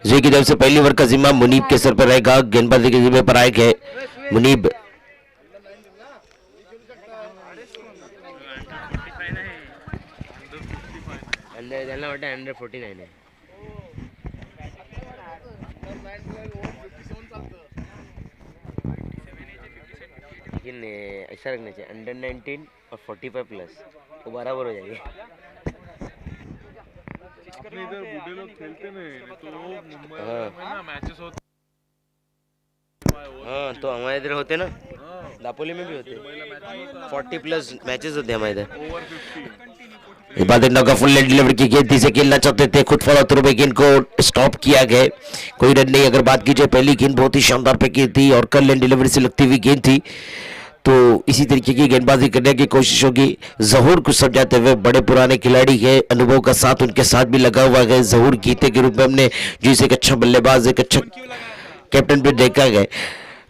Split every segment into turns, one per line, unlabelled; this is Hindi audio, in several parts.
जोई की तरफ से पहली ओवर का जिम्मा मुनीब के सर पर रहेगा। गेंदबाजी के जिम्मे पर आएंगे मुनीब।
अंडर 49 है। लेकिन ऐसा रखना चाहिए अंडर 19 और 45 प्लस, वो बराबर हो जाएगी।
अपने इधर बूढ़े लोग खेलते नहीं तो मुंबई में ना मैचेस होते।
हाँ तो हमारे इधर होते ना, दापोली में भी होते 40 प्लस मैचेस होते हैं हमारे इधर।
ओवर 50
इबादत का फुल लेंथ डिलीवरी की गेंद से खेलना चाहते थे, खुद फॉलो थ्रू में गेंद को स्टॉप किया गया, कोई रन नहीं। अगर बात की जाए पहली गेंद बहुत ही शानदार पे की थी और कल लेंथ डिलीवरी से लगती हुई गेंद थी, तो इसी तरीके की गेंदबाजी करने की कोशिश होगी। जहूर को समझाते हुए बड़े पुराने खिलाड़ी है, अनुभव का साथ उनके साथ भी लगा हुआ है। जहूर गीते के रूप में हमने जिसे एक अच्छा बल्लेबाज, एक अच्छा कैप्टन भी देखा गया,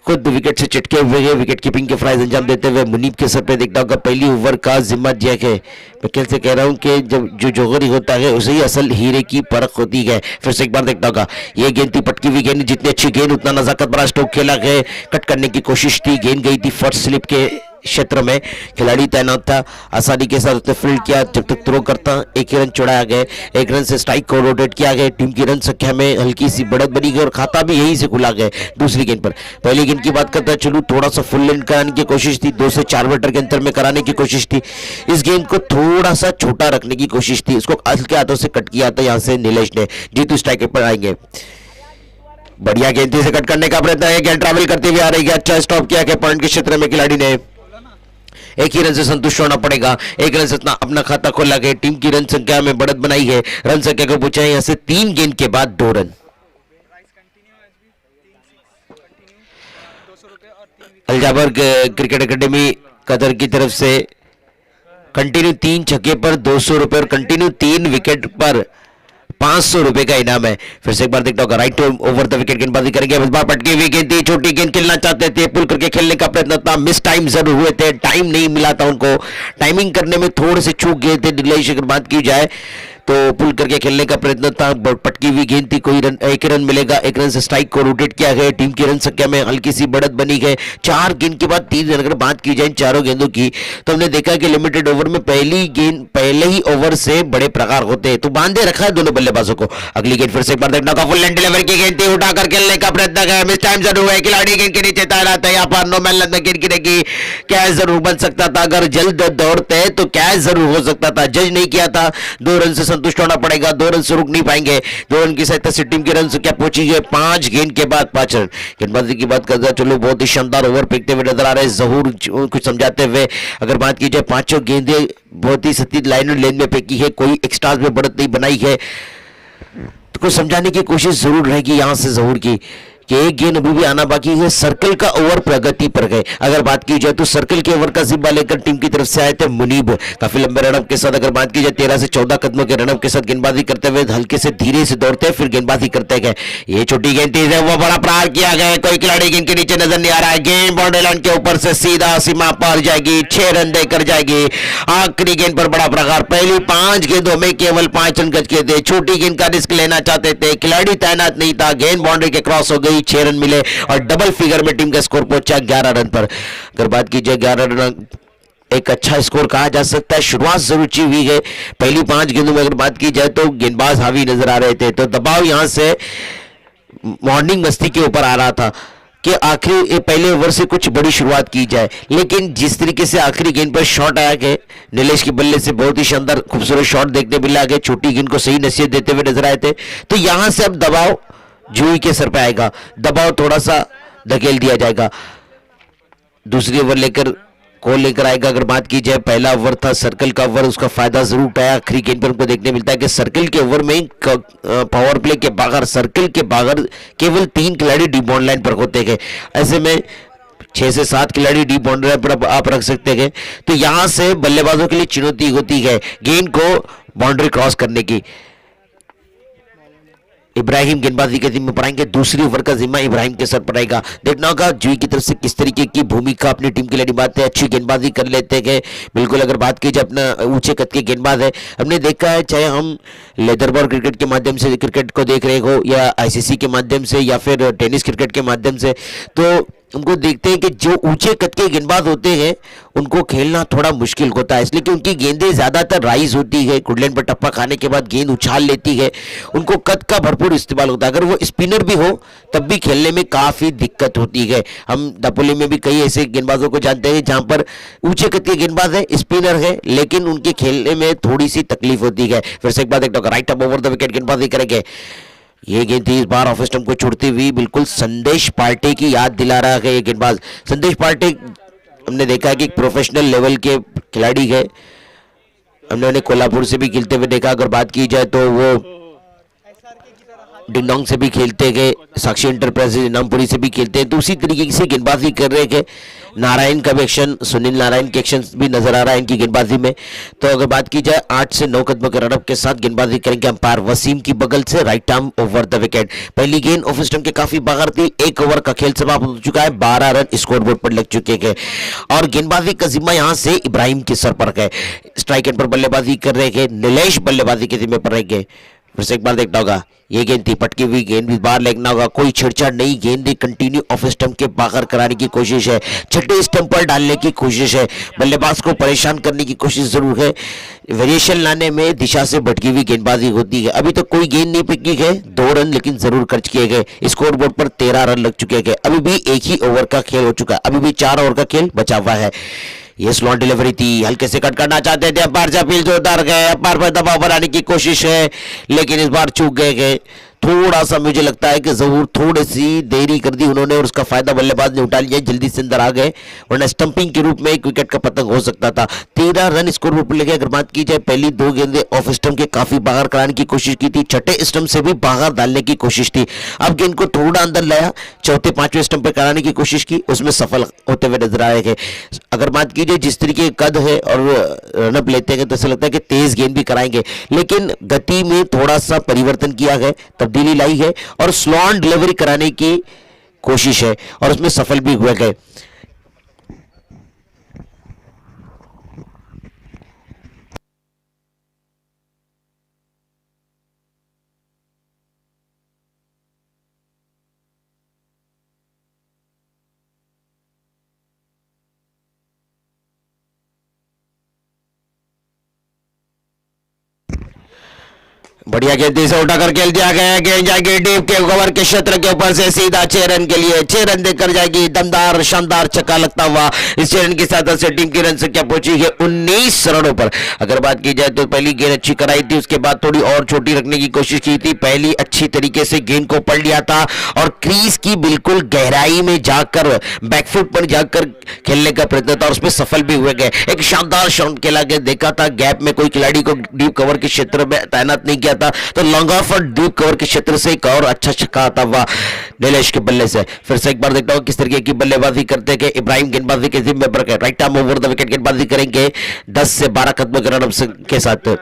खुद विकेट से चिटके हुए हैं। विकेट कीपिंग के फ्राइज अंजाम देते हुए मुनीब के सर पे देखता होगा पहली ओवर का जिम्मा दिया है। मैं खेल से कह रहा हूं कि जब जो जौहरी होता है उसे ही असल हीरे की परख होती है। फिर से एक बार देखता होगा, ये गेंद थी पटकी हुई गेंद, जितनी अच्छी गेंद उतना नजाकत बड़ा स्ट्रोक खेला गया, कट करने की कोशिश थी, गेंद गई थी फर्स्ट स्लिप के क्षेत्र में, खिलाड़ी तैनात था, आसानी के साथ उसने फील्ड किया। जब तक थ्रो करता एक ही रन चढ़ाया गया, एक रन से स्ट्राइक को रोटेट किया गया, टीम की रन संख्या में हल्की सी बढ़त बनी गई और खाता भी यहीं से खुला गया। दूसरी गेंद पर पहली गेंद की बात करता है, चलू थोड़ा सा फुल लेंथ कराने की कोशिश थी, 2 से 4 मीटर के अंतर में कराने की कोशिश थी। इस गेंद को थोड़ा सा छोटा रखने की कोशिश थी, इसको हल्के हाथों से कट किया था यहाँ से नीलेश ने। जीतू स्ट्राइक पर आएंगे, बढ़िया गेंद से कट करने का प्रयत्न है, गेंद ट्रैवल करते हुए आ रही है, अच्छा स्टॉप किया गया पॉइंट के क्षेत्र में खिलाड़ी ने। एक ही रन से संतुष्ट होना पड़ेगा, एक रन से अपना खाता खोला गया, टीम की रन संख्या में बढ़त बनाई है। रन संख्या को पूछा है यहाँ से 3 गेंद के बाद 2 रन। अलजाबर क्रिकेट एकेडमी कतर की तरफ से कंटिन्यू 3 छक्के पर 200 रुपए और कंटिन्यू 3 विकेट पर 500 रुपए का इनाम है। फिर से एक बार देखता होगा, राइट ओवर द विकेट गेंदबाजी करेंगे, इस बार पटकी हुई गेंद थी, छोटी गेंद खेलना चाहते थे, पुल करके खेलने का प्रयत्न था, मिस टाइम जरूर हुए थे, टाइम नहीं मिला था उनको, टाइमिंग करने में थोड़े से चूक गए थे डिलेश। अगर बात की जाए तो पुल करके खेलने का प्रयत्न था, पटकी हुई गेंद थी, कोई रन, एक रन मिलेगा, एक रन से स्ट्राइक को रोटेट किया गया, टीम की रन संख्या में हल्की सी बढ़त बनी है। 4 गेंद के बाद 3 रन। अगर बात की जाए चारों गेंदों की तो हमने देखा कि लिमिटेड ओवर में पहली गेंद पहले ही ओवर से बड़े प्रकार होते हैं, तो बांधे रखा है दोनों बल्लेबाजों को। अगली गेंद फिर से एक बार देखना का फुल लेंथ डिलीवरी की गेंद थी, उठाकर खेलने का प्रयत्न है, मिस टाइम जरूर है, खिलाड़ी गेंद के नीचे तैनात है, यहाँ पर नो मैन लैंड गेंद गिरेगी, कैच जरूर बन सकता था, अगर जल्द दौड़ते तो कैच जरूर हो सकता था, जज नहीं किया था। 2 रन से संतुष्ट होना पड़ेगा, 2 रन से रुक नहीं पाएंगे। 2 रन की सहायता से टीम की रन संख्या पहुंची है 5 गेंद के बाद 5 रन। गेंदबाजी की बात करते हैं, चलो बहुत ही शानदार ओवर फेंकते हुए नजर आ रहे हैं जहूर कुछ समझाते हुए। अगर बात की जाए 5 गेंदें बहुत ही सटीक लाइन और लेन में फेंकी है, कोई एक्स्ट्रा में बढ़त नहीं बनाई है, तो कुछ समझाने की कोशिश जरूर रहेगी यहां से जहूर की कि एक गेंद अभी भी आना बाकी है। सर्कल का ओवर प्रगति पर गए। अगर बात की जाए तो सर्कल के ओवर का जिम्मा लेकर टीम की तरफ से आए थे मुनीब, काफी लंबे रनअप के साथ। अगर बात की जाए 13 से 14 कदमों के रनअप के साथ गेंदबाजी करते हुए हल्के से धीरे से दौड़ते फिर गेंदबाजी करते गए। ये छोटी गेंद थी, वो बड़ा प्रहार किया गया, कोई खिलाड़ी गेंद के नीचे नजर नहीं आ रहा है, गेंद बाउंड्री लाइन के ऊपर से सीधा सीमा पार जाएगी, 6 रन देकर जाएगी। आखिरी गेंद पर बड़ा प्रहार, पहली 5 गेंदों में केवल 5 रन गज के थे, छोटी गेंद का रिस्क लेना चाहते थे, खिलाड़ी तैनात नहीं था, गेंद बाउंड्री के क्रॉस हो गई, 6 रन मिले और डबल फिगर में टीम का स्कोर पहुंचा 11 रन पर। अगर बात की जाए 11 रन एक अच्छा स्कोर कहा जा सकता है, शुरुआत जरूर अच्छी हुई है। पहली 5 गेंदों में अगर बात की जाए तो गेंदबाज हावी नजर आ रहे थे, तो दबाव यहां से मॉर्निंग मस्ती के ऊपर आ रहा था कि आखिरी पहले ओवर से कुछ बड़ी शुरुआत की जाए, लेकिन जिस तरीके से आखिरी गेंद पर शॉट आया कि नीलेश के बल्ले से बहुत ही शानदार खूबसूरत शॉट देखने मिला गया, छोटी गेंद को सही नसीहत देते हुए नजर आए थे, तो यहां से अब दबाव जूही के सर पे आएगा, दबाव थोड़ा सा धकेल दिया जाएगा। दूसरी ओवर लेकर कौन लेकर आएगा? अगर बात की जाए पहला ओवर था सर्कल का ओवर, उसका फायदा जरूर उठाया। आखिरी गेंद पर हमको देखने मिलता है कि सर्कल के ओवर में पावर प्ले के बाहर, सर्कल के बाहर केवल 3 खिलाड़ी डी बॉन्ड लाइन पर होते हैं। ऐसे में 6 से 7 खिलाड़ी डी बॉन्ड लाइन पर आप रख सकते हैं, तो यहां से बल्लेबाजों के लिए चुनौती होती है गेंद को बाउंड्री क्रॉस करने की। इब्राहिम गेंदबाजी के जिम्मे पर आएंगे। दूसरी ओवर का जिम्मा इब्राहिम के सर पर आएगा। देखना होगा जुई की तरफ से किस तरीके की भूमिका अपनी टीम के लिए निभाते हैं। अच्छी गेंदबाजी कर लेते हैं बिल्कुल। अगर बात की जाए अपना ऊंचे कद के गेंदबाज है, हमने देखा है चाहे हम लेदर बॉल क्रिकेट के माध्यम से क्रिकेट को देख रहे हो या आईसीसी के माध्यम से या फिर टेनिस क्रिकेट के माध्यम से, तो उनको देखते हैं कि जो ऊंचे कद के गेंदबाज होते हैं उनको खेलना थोड़ा मुश्किल होता है, इसलिए कि उनकी गेंदें ज़्यादातर राइज होती है, गुडलैंड पर टप्पा खाने के बाद गेंद उछाल लेती है, उनको कद का भरपूर इस्तेमाल होता है। अगर वो स्पिनर भी हो तब भी खेलने में काफ़ी दिक्कत होती है। हम दापोली में भी कई ऐसे गेंदबाजों को जानते हैं जहां पर ऊंचे कद के गेंदबाज है, स्पिनर है, लेकिन उनके खेलने में थोड़ी सी तकलीफ होती है। फिर से एक बार देखता हूँ, right up over the wicket गेंदबाजी करेंगे। ये गेंद थी इस बार ऑफ स्टंप को छुड़ती हुई, बिल्कुल संदेश पार्टी की याद दिला रहा है ये गेंदबाज। संदेश पार्टी हमने देखा है कि एक प्रोफेशनल लेवल के खिलाड़ी है, हमने उन्हें कोल्हापुर से भी खेलते हुए देखा। अगर बात की जाए तो वो डिंडोंग से भी खेलते गए, साक्षी इंटरप्राइजेज इनामपुरी से भी खेलते हैं, तो उसी तरीके से गेंदबाजी कर रहे थे। नारायण का भी एक्शन, सुनील नारायण के एक्शन भी नजर आ रहा है इनकी गेंदबाजी में। तो अगर बात की जाए 8 से 9 कदमों के रनअप के साथ गेंदबाजी करेंगे अंपायर वसीम की बगल से, right arm over the wicket. पहली गेंद ऑफ स्टंप के काफी बाहर थी। 1 ओवर का खेल समाप्त हो चुका है, 12 रन स्कोरबोर्ड पर लग चुके हैं और गेंदबाजी का जिम्मा यहां से इब्राहिम के सर पर है। स्ट्राइक एंड पर बल्लेबाजी कर रहे हैं नीलेश, बल्लेबाजी के जिम्मे पर रहेंगे। फिर से एक बार देखना होगा, ये गेंद थी पटकी हुई गेंद, इस बार देखना होगा कोई छेड़छाड़ नहीं, गेंद कंटिन्यू ऑफ स्टंप के बाहर कराने की कोशिश है, छठे स्टंप पर डालने की कोशिश है, बल्लेबाज को परेशान करने की कोशिश जरूर है। वेरिएशन लाने में दिशा से भटकी हुई गेंदबाजी होती है। अभी तक कोई गेंद नहीं पिकी है, 2 रन लेकिन जरूर खर्च किए गए। स्कोर बोर्ड पर 13 रन लग चुके हैं। अभी भी एक ही ओवर का खेल हो चुका है, अभी भी 4 ओवर का खेल बचा हुआ है। ये स्लॉट डिलीवरी थी, हल्के से कट करना चाहते थे, अंपायर से अपील जोरदार गए, अंपायर पर दबाव बनाने की कोशिश है लेकिन इस बार चूक गए। थोड़ा सा मुझे लगता है कि जरूर थोड़ी सी देरी कर दी उन्होंने और उसका फायदा बल्लेबाज ने उठा लिया, जल्दी से अंदर आ गए, वरना स्टंपिंग के रूप में 1 विकेट का पतंग हो सकता था। 13 रन स्कोर बोर्ड पर लगे। अगर बात की जाए पहली 2 गेंदें ऑफ स्टंप के काफी बाहर कराने की कोशिश की थी, छठे स्टंप से भी बाहर डालने की कोशिश थी। अब गेंद को थोड़ा अंदर लाया, चौथे 5वें स्टंप पर कराने की कोशिश की, उसमें सफल होते हुए नजर आए थे। अगर बात की जाए जिस तरीके कद है और रनअप लेते हैं तो ऐसा लगता है कि तेज गेंद भी कराएंगे, लेकिन गति में थोड़ा सा परिवर्तन किया है, तब्दीली लाई है और स्लॉट डिलीवरी कराने की कोशिश है और उसमें सफल भी हुए गए। बढ़िया गेंद से उठाकर खेल दिया गया, गेंद जाएगी डीप के कवर के क्षेत्र के ऊपर से सीधा 6 रन के लिए, 6 रन देकर जाएगी, दमदार शानदार छक्का लगता हुआ। इस 6 रन की साथ से टीम की रन संख्या पहुंची है 19 रनों पर। अगर बात की जाए तो पहली गेंद अच्छी कराई थी, उसके बाद थोड़ी और छोटी रखने की कोशिश की थी, पहली अच्छी तरीके से गेंद को पढ़ लिया था और क्रीज की बिल्कुल गहराई में जाकर बैकफुट पर जाकर खेलने का प्रयत्न था और उसमें सफल भी हुए गए। एक शानदार शॉट खेला गया, देखा था गैप में कोई खिलाड़ी को डीप कवर के क्षेत्र में तैनात नहीं किया था, तो लॉन्ग ऑफ और डीप कवर के क्षेत्र से एक और अच्छा छक्का आता हुआ नीलेश के बल्ले से। फिर से एक बार देखता हूं किस तरीके की बल्लेबाजी करते हैं इब्राहिम, गेंदबाजी के जिम्मे पर right arm over the wicket गेंदबाजी करेंगे 10 से 12 कदमों के रनअप के साथ।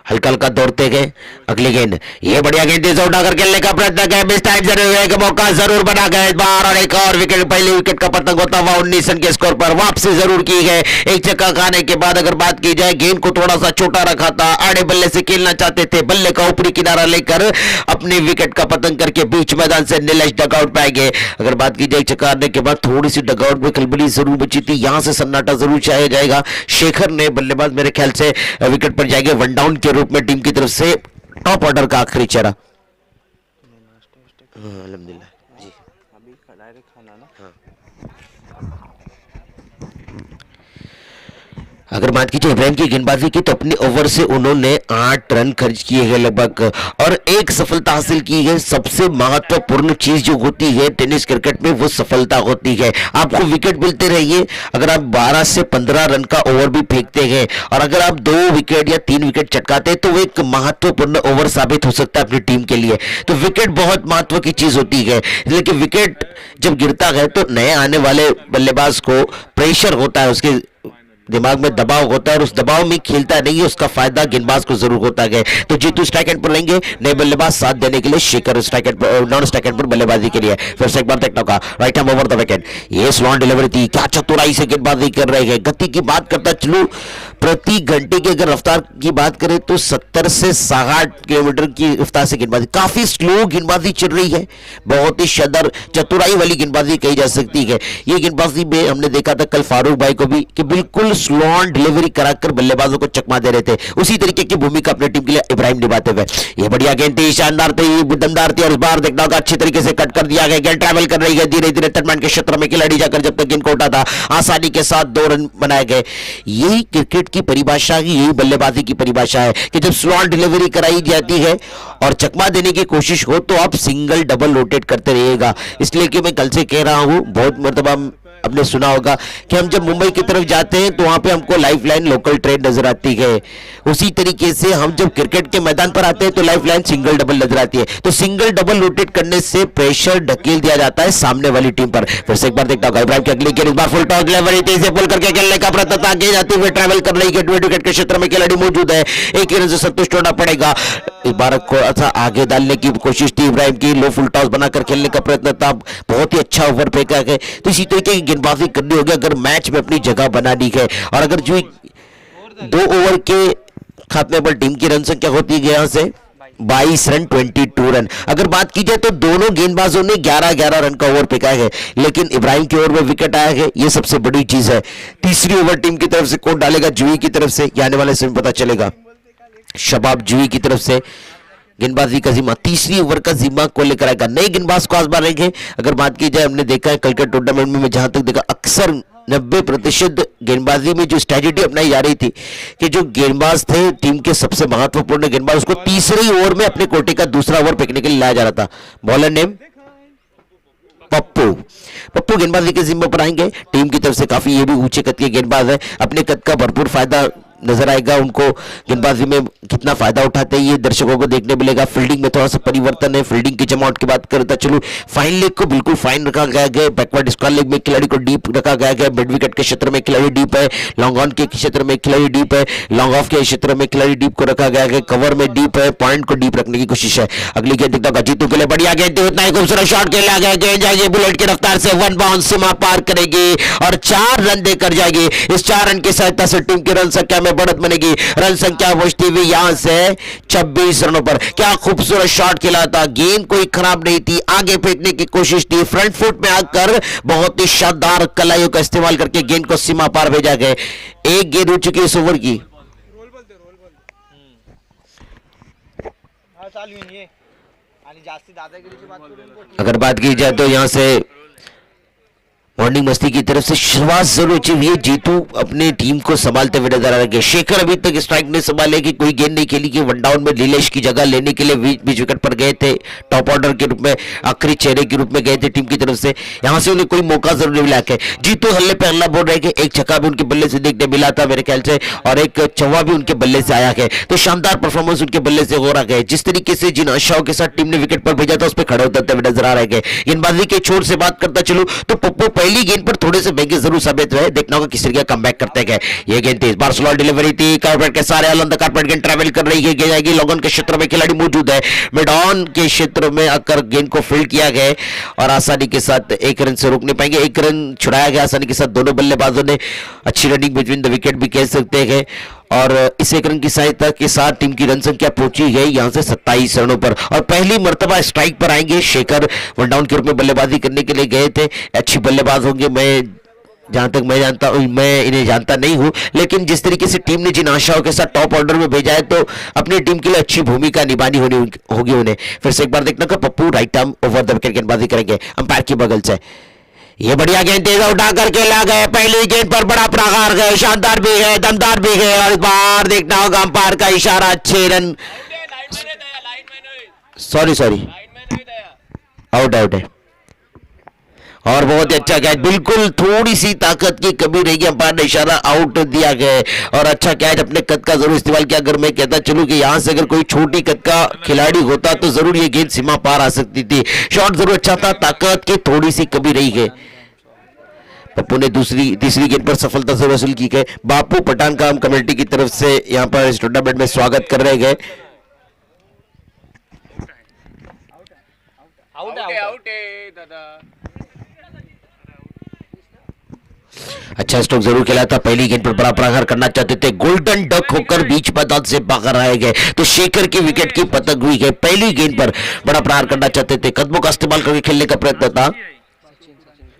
हल्का हल्का दौड़ते गए, अगली गेंद, ये बढ़िया गेंद से उठाकर खेलने का प्रयत्न किया, मिस टाइम जरूर एक मौका जरूर बना गए इस बार और एक और विकेट, पहले विकेट का पतंग होता हुआ 19 रन के स्कोर पर वापसी जरूर की गए। एक छक्का खाने के बाद अगर बात की जाए गेंद को थोड़ा सा छोटा रखा था, आड़े बल्ले से खेलना चाहते थे, बल्ले का ऊपरी किनारा लेकर अपने विकेट का पतंग करके बीच मैदान से नीलेश डगआउट पे गए। अगर बात की जाए छक्का आने के बाद थोड़ी सी डगआउट में खलबली जरूर बची थी, यहां से सन्नाटा जरूर छाया जाएगा। शेखर ने बल्लेबाज मेरे ख्याल से विकेट पर जाएंगे वन डाउन के रूप में टीम की तरफ से, टॉप ऑर्डर का आखिरी चेहरा। अल्हम्दुलिल्लाह जी, अभी डायरेक्ट खाना ना। अगर बात की जाए इब्राहिम की गेंदबाजी की तो अपने ओवर से उन्होंने 8 रन खर्च किए हैं लगभग और एक सफलता हासिल की है। सबसे महत्वपूर्ण चीज जो होती है टेनिस क्रिकेट में वो सफलता होती है। आपको विकेट मिलते रहिए, अगर आप 12 से 15 रन का ओवर भी फेंकते हैं और अगर आप 2 विकेट या 3 विकेट चटकाते हैं तो वो एक महत्वपूर्ण ओवर साबित हो सकता है अपनी टीम के लिए। तो विकेट बहुत महत्व की चीज होती है, लेकिन विकेट जब गिरता है तो नए आने वाले बल्लेबाज को प्रेशर होता है उसके दिमाग में दबाव होता है और उस दबाव में खेलता नहीं है, उसका फायदा गेंदबाज को जरूर होता है। तो जीतू स्ट्राइक एंड पर लेंगे, नए बल्लेबाज साथ देने के लिए, शेखर स्ट्राइक एंड पर, नॉन स्ट्राइक एंड पर बल्लेबाजी के लिए। फिर से एक बार देखना होगा, right hand over the wicket, ये स्लो डिलीवरी थी, क्या चतुराई से गेंदबाजी कर रहे हैं। गति की बात करता चलूं, प्रति घंटे की अगर रफ्तार की बात करें तो 70 से 60 किलोमीटर की रफ्तार से गेंदबाजी, काफी स्लो गेंदबाजी चल रही है, बहुत ही शानदार चतुराई वाली गेंदबाजी कही जा सकती है। ये गेंदबाजी में हमने देखा था कल फारूक भाई को भी कि बिल्कुल स्लो ऑन डिलीवरी कराकर बल्लेबाजों को चकमा दे रहे थे, उसी तरीके की भूमिका अपने टीम के लिए इब्राहिम निभाते हुए। ये बढ़िया गेंद थी, शानदार थी, दमदार थी और इस बार देखना होगा अच्छी तरीके से कट कर दिया गया। गेंद ट्रैवल कर रही है धीरे धीरे टर्नमैन के क्षेत्र में, खिलाड़ी जाकर जब तक गेंद को उठा था आसानी के साथ 2 रन बनाए गए। यही क्रिकेट की परिभाषा, यही बल्लेबाजी की परिभाषा है कि जब स्लो ऑन डिलीवरी कराई जाती है और चकमा देने की कोशिश हो तो आप सिंगल डबल रोटेट करते रहिएगा। इसलिए कि मैं कल से कह रहा हूं, बहुत मरतबा आपने सुना होगा कि हम जब मुंबई की तरफ जाते हैं तो वहां पे हमको लाइफ लाइन लोकल ट्रेन नजर आती है, उसी तरीके से हम जब क्रिकेट के मैदान पर आते हैं तो लाइफ लाइन सिंगल डबल नजर आती है। तो सिंगल डबल रोटेट करने से प्रेशर ढकेल दिया जाता है सामने वाली टीम पर। फिर से एक बार देखता होगा इब्राहिम की अगली गेंद, इस बार फुल टॉस डिलीवरी तेजी से पुल करके खेलने का प्रयत्न था, आगे जाते हुए ट्रैवल कर रही है, विकेट के क्षेत्र में खिलाड़ी मौजूद है, एक ही रन से संतुष्ट होना पड़ेगा। इस बार को आगे डालने की कोशिश थी इब्राहिम की, लो फुल टॉस बनाकर खेलने का प्रयत्न था, बहुत ही अच्छा ओवर फेंका है। तो इसी तरीके की गेंदबाजी करनी होगी अगर मैच में अपनी जगह बनानी है। और अगर जो 2 ओवर के खात्मे पर टीम की रन संख्या होती है यहां से 22 रन 22 रन, अगर बात की जाए तो दोनों गेंदबाजों ने 11-11 रन का ओवर फेंका है, लेकिन इब्राहिम के ओवर में विकेट आया है, ये सबसे बड़ी चीज है। तीसरी ओवर टीम की तरफ से कौन डालेगा, जुई की तरफ से, आने वाले समय पता चलेगा। शबाब जुई की तरफ से गेंदबाजी का जिम्मा, तीसरी ओवर का जिम्मा को लेकर आएगा, नए गेंदबाज को आजमाएंगे। अगर बात की जाए, हमने देखा है कल के टूर्नामेंट में जहां तक देखा, अक्सर 90% गेंदबाजी में जो स्ट्रेटेजी अपनाई जा रही थी कि जो गेंदबाज थे टीम के सबसे महत्वपूर्ण गेंदबाज, उसको तीसरे ओवर में अपने कोटे का दूसरा ओवर फेंकने के लिए लाया जा रहा था। बॉलर नेम पप्पू गेंदबाजी के जिम्मे पर आएंगे। टीम की तरफ से काफी ये भी ऊंचे कद के गेंदबाज है, अपने कद का भरपूर फायदा नजर आएगा उनको, गेंदबाजी में कितना फायदा उठाते हैं ये दर्शकों को देखने मिलेगा। फील्डिंग में थोड़ा सा परिवर्तन है, फील्डिंग की जमावट की बात करता चलो, फाइन लेग को बिल्कुल फाइन रखा गया है, बैकवर्ड स्क्वायर लेग में खिलाड़ी को डीप रखा गया है, मिड विकेट के क्षेत्र में खिलाड़ी डीप है, लॉन्ग ऑन के क्षेत्र में खिलाड़ी डीप है, लॉन्ग ऑफ के क्षेत्र में खिलाड़ी डीप को रखा गया है, कवर में डीप है, पॉइंट को डीप रखने की कोशिश है। अगली गेंद देखता जीतू के लिए बढ़िया गेंद, उतना ही खूबसूरत शॉट खेला गया, गेंद जाएगी बुलेट की रफ्तार से 1 बाउंस सीमा पार करेगी और 4 रन देकर जाएगी। इस 4 रन की सहायता से टीम की रन संख्या में बढ़त बनेगी, रन संख्या पहुंचती हुई यहां से 26 रनों पर। क्या खूबसूरत शॉट खेला था, गेंद कोई खराब नहीं थी, आगे फेंकने की कोशिश थी, फ्रंट फुट में आकर बहुत ही शानदार कलाइयों का इस्तेमाल करके गेंद को सीमा पार भेजा गया। एक गेंद हो चुकी है इस ओवर की। अगर बात की जाए तो यहां से मॉर्निंग मस्ती की तरफ से शुरुआत जरूर अच्छी हुई है, जीतू अपने टीम को संभालते हुए नजर आ रहे हैं। शेखर अभी तक स्ट्राइक नहीं संभाले कि कोई गेंद नहीं खेली कि वन डाउन में नीलेश की जगह लेने के लिए बीच विकेट पर गए थे, टॉप ऑर्डर के रूप में, आखिरी चेहरे के रूप में गए थे टीम की तरफ से, यहां से उन्हें कोई मौका जरूर नहीं मिला है। जीतू हल्ले पे हल्ला बोल रहे हैं, एक छक्का भी उनके बल्ले से देखने मिला था मेरे ख्याल से, और एक चौवा भी उनके बल्ले से आया है। तो शानदार परफॉर्मेंस उनके बल्ले से हो रहा है, जिस तरीके से जिन आशाओं के साथ टीम ने विकेट पर भेजा था उस पर खड़े उतरते हुए नजर आ रहे हैं। गेंदबाजी के छोर से बात करता चलूं तो पप्पू पहली गेंद पर थोड़े से महंगे जरूर साबित हुए, देखना होगा किस तरीके का कमबैक करते गए। ये गेंद थी, इस बार स्लो डिलीवरी थी, कारपेट के सारे अलंद कारपेट गेंद ट्रैवल कर रही है, जाएगी लॉन्ग ऑन के क्षेत्र में, खिलाड़ी मौजूद है, मिड ऑन के क्षेत्र में आकर गेंद को फील्ड किया गया और आसानी के साथ 1 रन से रोक नहीं पाएंगे। 1 रन छुड़ाया गया आसानी के साथ, दोनों बल्लेबाजों ने अच्छी रनिंग बिटवीन द विकेट भी कह सकते हैं और इस 1 रन की सहायता के साथ टीम की रन संख्या पहुंची है यहां से 27 रनों पर और पहली मर्तबा स्ट्राइक पर आएंगे। शेखर वन डाउन के रूप में बल्लेबाजी करने के लिए गए थे, अच्छी बल्लेबाज होंगे, मैं जहां तक मैं जानता हूं, मैं इन्हें जानता नहीं हूं, लेकिन जिस तरीके से टीम ने जिन आशाओं के साथ टॉप ऑर्डर में भेजा है तो अपनी टीम के लिए अच्छी भूमिका निभानी होगी उन्हें। फिर से एक बार देखना का Pappu right arm over the wicket गेंदबाजी करेंगे अंपायर की बगल से। ये बढ़िया गेंद तेज उठा करके ला गए, पहली गेंद पर बड़ा प्रहार गए, शानदार भी है, दमदार भी है और इस बार देखना होगा अंपायर का इशारा, 6 रन, सॉरी आउट है और बहुत ही अच्छा कैच, बिल्कुल थोड़ी सी ताकत की कमी रहेगी, अंपायर ने इशारा आउट दिया गया और अच्छा कैच, अपने कद का जरूर इस्तेमाल किया। अगर मैं कहता चलूं कि यहां से अगर कोई छोटी कद का खिलाड़ी होता तो जरूर ये गेंद सीमा पार आ सकती थी। शॉट जरूर अच्छा था, ताकत की थोड़ी सी कमी रही है। पप्पू ने तीसरी गेंद पर सफलता से वसूल की गए। बापू पठान का हम कमेटी की तरफ से यहाँ पर इस टूर्नामेंट में स्वागत कर रहे गए।
आउट आहे दादा।
अच्छा स्ट्रोक जरूर खेला था। पहली गेंद पर बड़ा प्रहार करना चाहते थे, गोल्डन डक होकर बीच मैदान से बाहर आए गए तो शेखर की विकेट की पतंग हुई गई। पहली गेंद पर बड़ा प्रहार करना चाहते थे, कदमों का इस्तेमाल करके खेलने का प्रयत्न था।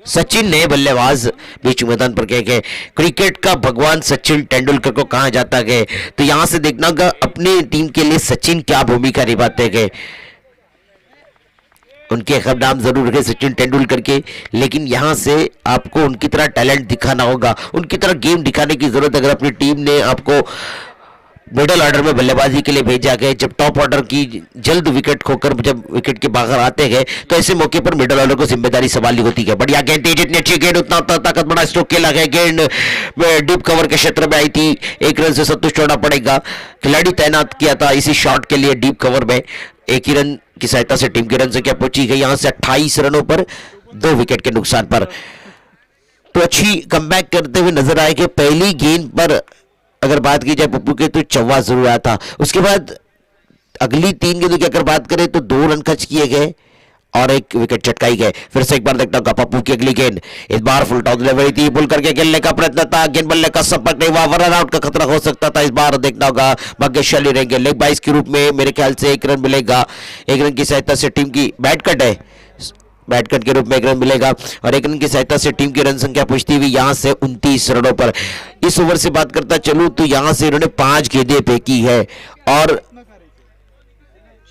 सचिन ने बल्लेबाज बीच मैदान पर कह गए, क्रिकेट का भगवान सचिन तेंदुलकर को कहा जाता है। तो यहां से देखना होगा अपनी टीम के लिए सचिन क्या भूमिका निभाते गए। उनके खब नाम जरूर है सचिन तेंदुलकर के, लेकिन यहां से आपको उनकी तरह टैलेंट दिखाना होगा, उनकी तरह गेम दिखाने की जरूरत। अगर अपनी टीम ने आपको मिडल ऑर्डर में बल्लेबाजी के लिए भेजा गया, जब टॉप ऑर्डर की जल्द विकेट खोकर जब विकेट के बाहर आते गए तो ऐसे मौके पर मिडल ऑर्डर को जिम्मेदारी संभालनी होती है। बढ़िया गेंद थी, जितनी अच्छी गेंद उतना ताकत बड़ा स्ट्रोक खेला गया। गेंद डीप कवर के क्षेत्र में आई थी, 1 रन से संतुष्ट होना पड़ेगा। खिलाड़ी तैनात किया था इसी शॉट के लिए डीप कवर में। 1 ही रन की सहायता से टीम की रन संख्या पहुंची गई यहां से 28 रनों पर 2 विकेट के नुकसान पर। तो अच्छी कमबैक करते हुए नजर आए कि पहली गेंद पर अगर बात की जाए पप्पू के तो चौवा जरूर आया था। उसके बाद अगली 3 गेंदों की अगर बात करें तो 2 रन खर्च किए गए और 1 विकेट चटकाई गए। फिर से एक बार देखता हूँ पप्पू की अगली गेंद, इस बार फुल टॉस ले थी, पुल करके खेलने का प्रयत्न था, गेंद बल्ले का संपर्क नहीं हुआ, रन आउट का खतरा हो सकता था। इस बार देखना होगा भाग्यशाली रहेंगे। लेग बाइस के रूप में मेरे ख्याल से 1 रन मिलेगा। 1 रन की सहायता से टीम की बैट कट है, बैट कट के रूप में 1 रन मिलेगा और 1 रन की सहायता से टीम की रन संख्या पहुंचती हुई यहां से 29 रनों पर। इस ओवर से बात करता चलूं तो यहां से इन्होंने 5 गेंदें फेंकी है और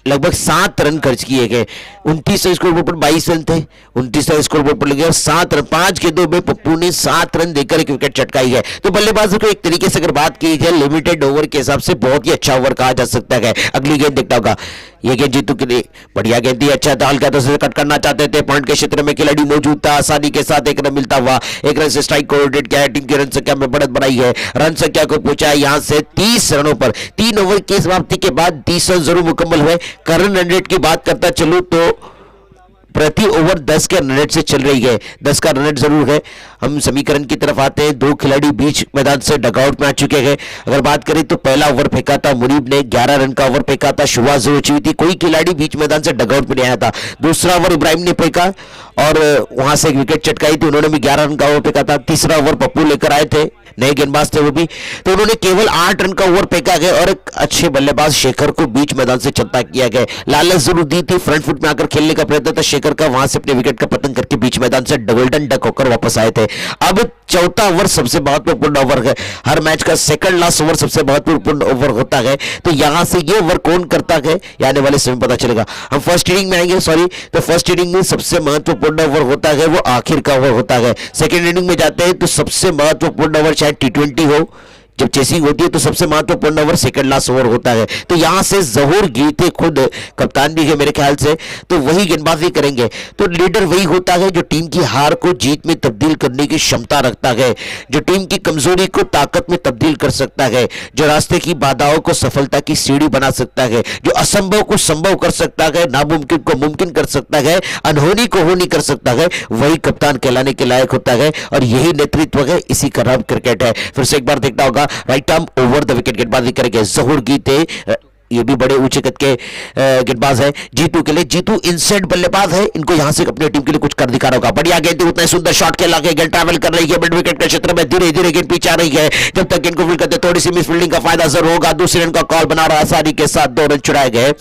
लगभग 7 रन खर्च किए गए। 29 स्कोर बोर्ड पर 22 रन थे, 29 स्कोर बोर्ड पर लगे और 7 रन, 5 गेंदों में पप्पू ने 7 रन देकर 1 विकेट चटकाई है। तो बल्लेबाजों को एक तरीके से अगर बात की जाए लिमिटेड ओवर के हिसाब से बहुत ही अच्छा ओवर कहा जा सकता है। अगली गेंद देखता होगा, ये गेंद जीतू के लिए बढ़िया गेंद थी, अच्छा था, हल्का से कट करना चाहते थे, पॉइंट के क्षेत्र में खिलाड़ी मौजूद था, आसानी के साथ 1 रन मिलता हुआ 1 रन से स्ट्राइक को रोटेट किया है, टीम की रन संख्या में बढ़त बनाई है, रन संख्या को पहुंचा है यहां से 30 रनों पर। 3 ओवर की समाप्ति के बाद 30 रन जरूर मुकम्मल हुए। करंट रन रेट की बात करता चलूं तो प्रति ओवर 10 के रन रेट से चल रही है, 10 का रन रेट जरूर है। हम समीकरण की तरफ आते हैं। 2 खिलाड़ी बीच मैदान से डगआउट में आ चुके हैं। अगर बात करें तो पहला ओवर फेंका था मुनीब ने, 11 रन का ओवर फेंका था, शुरुआत जरूर हुई थी, कोई खिलाड़ी बीच मैदान से डगआउट में नहीं आया था। दूसरा ओवर इब्राहिम ने फेंका और वहां से 1 विकेट चटकाई थी, उन्होंने भी 11 रन का ओवर फेंका था। तीसरा ओवर पप्पू लेकर आए थे, नए गेंदबाज थे वो भी, तो उन्होंने केवल 8 रन का ओवर फेंका गया और एक अच्छे बल्लेबाज शेखर को बीच मैदान से चलता किया गया। लालच जरूर दी थी, फ्रंट फुट में आकर खेलने का प्रयत्न था शेखर का, वहां से अपने विकेट का पतन करके बीच मैदान से गोल्डन डक होकर वापस आए थे। अब चौथा ओवर सबसे महत्वपूर्ण ओवर है, हर मैच का सेकंड लास्ट ओवर सबसे महत्वपूर्ण ओवर होता है। तो यहां से ये ओवर कौन करता है ये आने वाले समय पता चलेगा। हम फर्स्ट इनिंग में आएंगे, तो फर्स्ट इनिंग में सबसे महत्वपूर्ण ओवर होता है वो आखिर का ओवर होता है। सेकंड इनिंग में जाते हैं तो सबसे महत्वपूर्ण ओवर चाहे T20 हो, जब चेसिंग होती है तो सबसे महत्वपूर्ण ओवर सेकंड लास्ट ओवर होता है। तो यहां से जहूर गिरते खुद कप्तान भी है मेरे ख्याल से, तो वही गेंदबाजी करेंगे। तो लीडर वही होता है जो टीम की हार को जीत में तब्दील करने की क्षमता रखता है, जो टीम की कमजोरी को ताकत में तब्दील कर सकता है, जो रास्ते की बाधाओं को सफलता की सीढ़ी बना सकता है, जो असंभव को संभव कर सकता है, नामुमकिन को मुमकिन कर सकता है, अनहोनी को होनी कर सकता है, वही कप्तान कहलाने के लायक होता है। और यही नेतृत्व है, इसी का नाम क्रिकेट है। फिर से एक बार देखना होगा, right arm over the wicket गेंदबाजी करेंगे जहूर गीते, ये भी बड़े ऊंचे कद के गेंदबाज है। जीतू के लिए, जीतू इनसाइड बल्लेबाज है, इनको यहां से अपनी टीम के लिए कुछ कर दिखाना होगा। बढ़िया गेंद, उतना सुंदर शॉट खेला गया, गेंद ट्रैवल कर रही है मिड विकेट के क्षेत्र में, धीरे धीरे गेंद पीछे आ रही है। जब तक गेंद को फील्ड करते थोड़ी सी मिस फील्डिंग का फायदा जरूर होगा। दूसरे रन का कॉल बना रहा, आसानी के साथ 2 रन चुराए गए,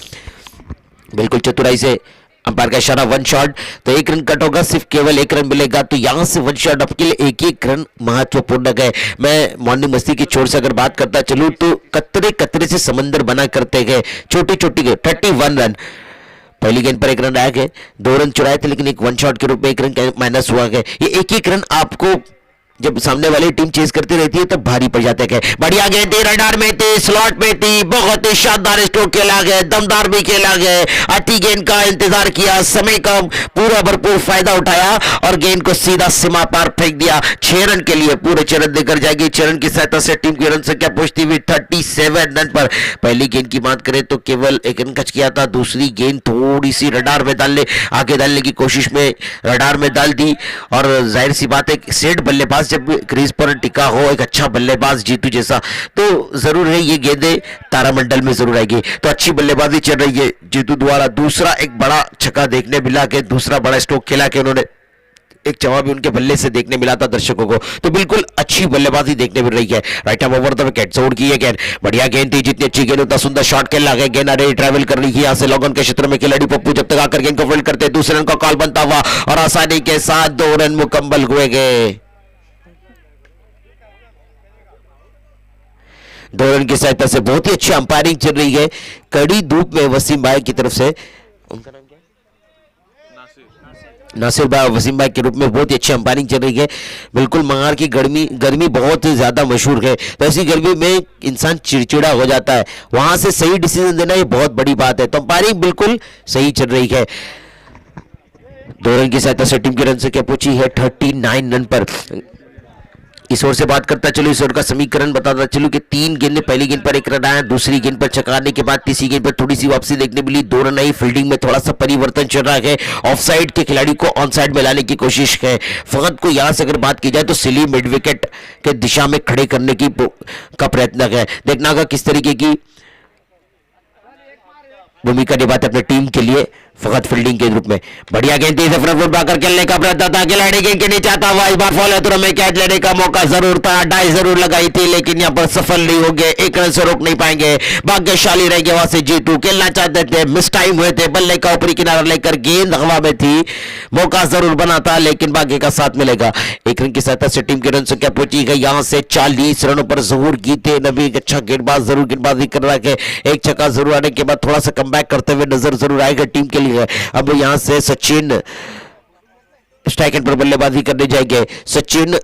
बिल्कुल चतुराई से अंपायर का इशारा, 1 शॉट। तो 1 रन कट होगा, सिर्फ केवल 1 रन मिलेगा। तो यहां से 1 शॉट आपके लिए 1-1 रन महत्वपूर्ण है। मैं मॉर्निंग मस्ती की छोर से अगर बात करता चलूं तो कतरे कतरे से समंदर बना करते गए, छोटी छोटी 31 रन। पहली गेंद पर 1 रन आया गया, 2 रन चुराए थे, लेकिन एक 1 शॉट के रूप में 1 रन माइनस हुआ गया। ये 1-1 रन आपको जब सामने वाली टीम चेस करती रहती है तब भारी पड़ जाते हैं। बढ़िया गेंद थी, रडार में थी, स्लॉट में थी, बहुत ही शानदार स्ट्रोक खेला गया, दमदार भी खेला गया। अति गेंद का इंतजार किया, समय का पूरा भरपूर फायदा उठाया और गेंद को सीधा सीमा पार फेंक दिया। 6 रन के लिए पूरे 6 रन देकर जाएगी। 6 रन की सहायता से टीम की रन संख्या पहुंचती हुई 37 रन पर। पहली गेंद की बात करें तो केवल 1 रन कच किया था। दूसरी गेंद थोड़ी सी रडार में आगे डालने की कोशिश में रडार में डाल दी और जाहिर सी बात है सेट बल्लेबाज जब क्रीज पर टिका हो, एक अच्छा बल्लेबाज जीतू जैसा, तो जरूर है ये गेंदें तारामंडल में जरूर आएगी। तो अच्छी बल्लेबाजी चल रही है जीतू द्वारा। दूसरा एक बड़ा छक्का देखने मिला के दूसरा बड़ा स्ट्रोक खेला के उन्होंने, एक जवाब भी उनके बल्ले से देखने मिला था दर्शकों को। तो बिल्कुल अच्छी बल्लेबाजी देखने मिल रही है। Right arm over the wicket, जोड़ की है गेंद, बढ़िया गेंद थी, जितनी अच्छी गेंद उतना सुंदर शॉट खेला गया। गेंद अरे ट्रैवल कर रही है यहाँ से लॉगन के क्षेत्र में खिलाड़ी पप्पू जब तक आकर गेंद को फील्ड करते, दूसरे रन का कॉल बनता हुआ और आसानी के साथ 2 रन मुकम्मल हुए गए। 2 रन की सहायता से बहुत ही अच्छी अंपायरिंग चल रही है कड़ी धूप में वसीम भाई की तरफ से। उनका नाम क्या है? नासिर भाई, वसीम भाई के रूप में बहुत ही अच्छी अंपायरिंग चल रही है। बिल्कुल मंगार की गर्मी बहुत ही ज्यादा मशहूर है, तो ऐसी गर्मी में इंसान चिड़चिड़ा हो जाता है, वहां से सही डिसीजन देना ये बहुत बड़ी बात है। तो अंपायरिंग बिल्कुल सही चल रही है। 2 रन की सहायता से टीम की रन संख्या पहुंची है 39 रन पर। इस ओर से बात करता चलो, इस ओर का समीकरण बताता चलो कि 3 गेंदें, पहली गेंद पर 1 रन आया, दूसरी गेंद पर चकाने के बाद तीसरी गेंद पर थोड़ी सी वापसी देखने मिली, 2 रन आई। फील्डिंग में थोड़ा सा परिवर्तन चल रहा है, ऑफ साइड के खिलाड़ी को ऑन साइड में लाने की कोशिश है। फकत को यहां से अगर बात की जाए तो सिली मिड विकेट के दिशा में खड़े करने की का प्रयत्न है। देखना होगा किस तरीके की भूमिका निभाते अपने टीम के लिए फकत फील्डिंग के रूप में। बढ़िया गेंद थी, फुट बाकर खेलने का प्रयत्न था, खिलाड़ी गेंद के नीचे आता हुआ, इस बार फॉलो थ्रो में कैच लेने का मौका जरूर था, डाई जरूर लगाई थी, लेकिन यहां पर सफल नहीं हो गए, 1 रन से रोक नहीं पाएंगे। भाग्यशाली रह गए वहां से जीतू, खेलना चाहते थे, मिस टाइम हुए थे, बल्ले का ऊपरी किनारा लेकर गेंद हवा में थी, मौका जरूर बना था लेकिन भाग्य का साथ मिलेगा। 1 रन की सहायता से टीम की रन संख्या पहुंची गई यहां से 40 रनों पर। जहूर गीते नबी एक अच्छा गेंदबाज जरूर गेंदबाजी कर रहा है, एक छक्का जरूर आने के बाद थोड़ा सा कमबैक करते हुए नजर जरूर आएगा टीम के लिए। अब यहां से सचिन स्ट्राइक एंड पर बल्लेबाजी करने जाएंगे। सचिन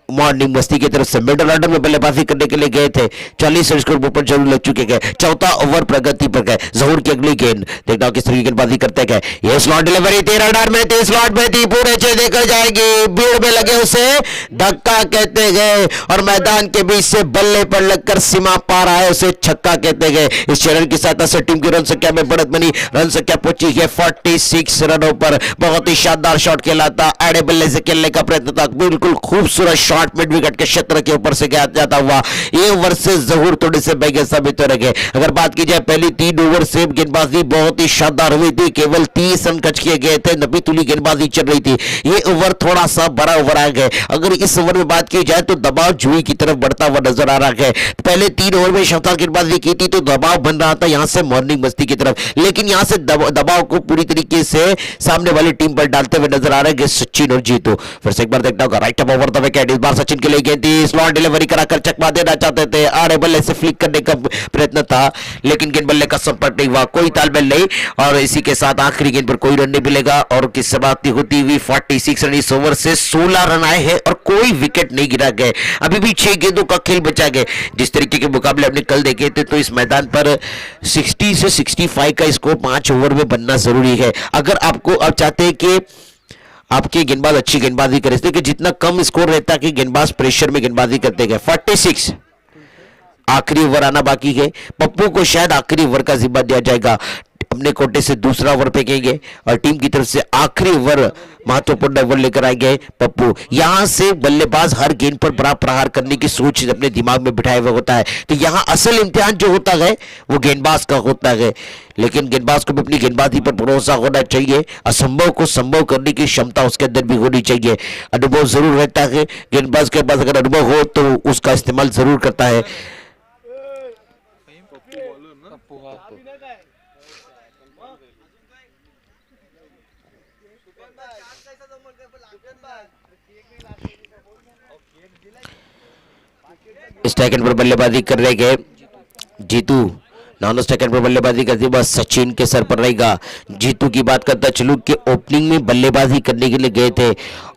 मॉर्निंग मस्ती की तरफ से मिडल ऑर्डर में बल्लेबाजी करने के लिए गए थे, 40 रन स्कोर ऊपर जरूर लग चुके गए। चौथा ओवर प्रगति पर गए। जहूर की अगली गेंद देखना किस तरीके की गेंदबाजी करते गए। ये स्लॉट डिलीवरी थी, रडार में थी, स्लॉट में थी, पूरे 6 देकर जाएगी, भीड़ में लगे उसे धक्का कहते गए और मैदान के बीच से बल्ले पर लगकर सीमा पार आए उसे छक्का कहते गए। इस 6 रन की सहायता से टीम की रन संख्या में बढ़त बनी, रन संख्या पहुंची है 46 रनों पर। बहुत ही शानदार शॉट खेला था, आड़े बल्ले से खेलने का प्रयत्न था, बिल्कुल खूबसूरत शॉट मिड विकेट के क्षेत्र के ऊपर से जाता हुआ। ये ओवर से जहूर थोड़े से बेगे साबित हो रहे। अगर बात की जाए पहली 3 ओवर से गेंदबाजी बहुत ही शानदार हुई थी, केवल 30 रन कच किए गए थे, नबी तुली गेंदबाजी चल रही थी। ये ओवर थोड़ा सा बड़ा ओवर आ गए। अगर इस ओवर में बात की जाए तो दबाव जुई की तरफ बढ़ता हुआ नजर आ रहा है। पहले 3 ओवर में शानदार गेंदबाजी की थी तो दबाव बन रहा था यहां से मॉर्निंग मस्ती की तरफ, लेकिन यहां से दबाव को पूरी तरीके से सामने वाली टीम पर डालते हुए नजर आ रहे हैं सचिन और जीतू। फिर से एक बार देखना होगा, राइट ओवर द विकेट, इस बार सचिन के लिए गेंद थी, स्लॉट डिलीवरी कराकर चकमा देना चाहते थे, आड़े बल्ले से फ्लिक करने का प्रयत्न था लेकिन गेंद बल्ले का संपर्क नहीं हुआ, कोई तालमेल नहीं और इसी के साथ आखिरी गेंद पर कोई रन नहीं मिलेगा और की समाप्ति होती हुई 46 रन। इस ओवर से 16 रन आए हैं और कोई विकेट नहीं गिरा गए, अभी भी 6 गेंदों का खेल बचा गया। जिस तरीके के मुकाबले हमने कल देखे थे तो इस मैदान पर 60 से 65 का स्कोर 5 ओवर में बनना जरूरी है। अगर आपको अब चाहते हैं कि आपके गेंदबाज अच्छी गेंदबाजी करे, इसलिए कि जितना कम स्कोर रहता है कि गेंदबाज प्रेशर में गेंदबाजी करते गए। 46 आखिरी ओवर आना बाकी है, पप्पू को शायद आखिरी ओवर का जिम्मा दिया जाएगा, अपने कोटे से दूसरा ओवर फेंकेंगे और टीम की तरफ से आखिरी ओवर महत्वपूर्ण ओवर लेकर आएंगे पप्पू। यहां से बल्लेबाज हर गेंद पर बड़ा प्रहार करने की सोच अपने दिमाग में बिठाया हुआ होता है, तो यहां असल इम्तिहान जो होता है वो गेंदबाज का होता है, लेकिन गेंदबाज को भी अपनी गेंदबाजी पर भरोसा होना चाहिए, असंभव को संभव करने की क्षमता उसके अंदर भी होनी चाहिए। अनुभव जरूर रहता है गेंदबाज के पास, अगर अनुभव हो तो उसका इस्तेमाल जरूर करता है। स्ट्राइक एंड पर बल्लेबाजी कर रहे गए जीतू, नॉन सेकंड पर बल्लेबाजी करते हुए सचिन के सर पर रहेगा। जीतू की बात करता चलूं कि ओपनिंग में बल्लेबाजी करने के लिए गए थे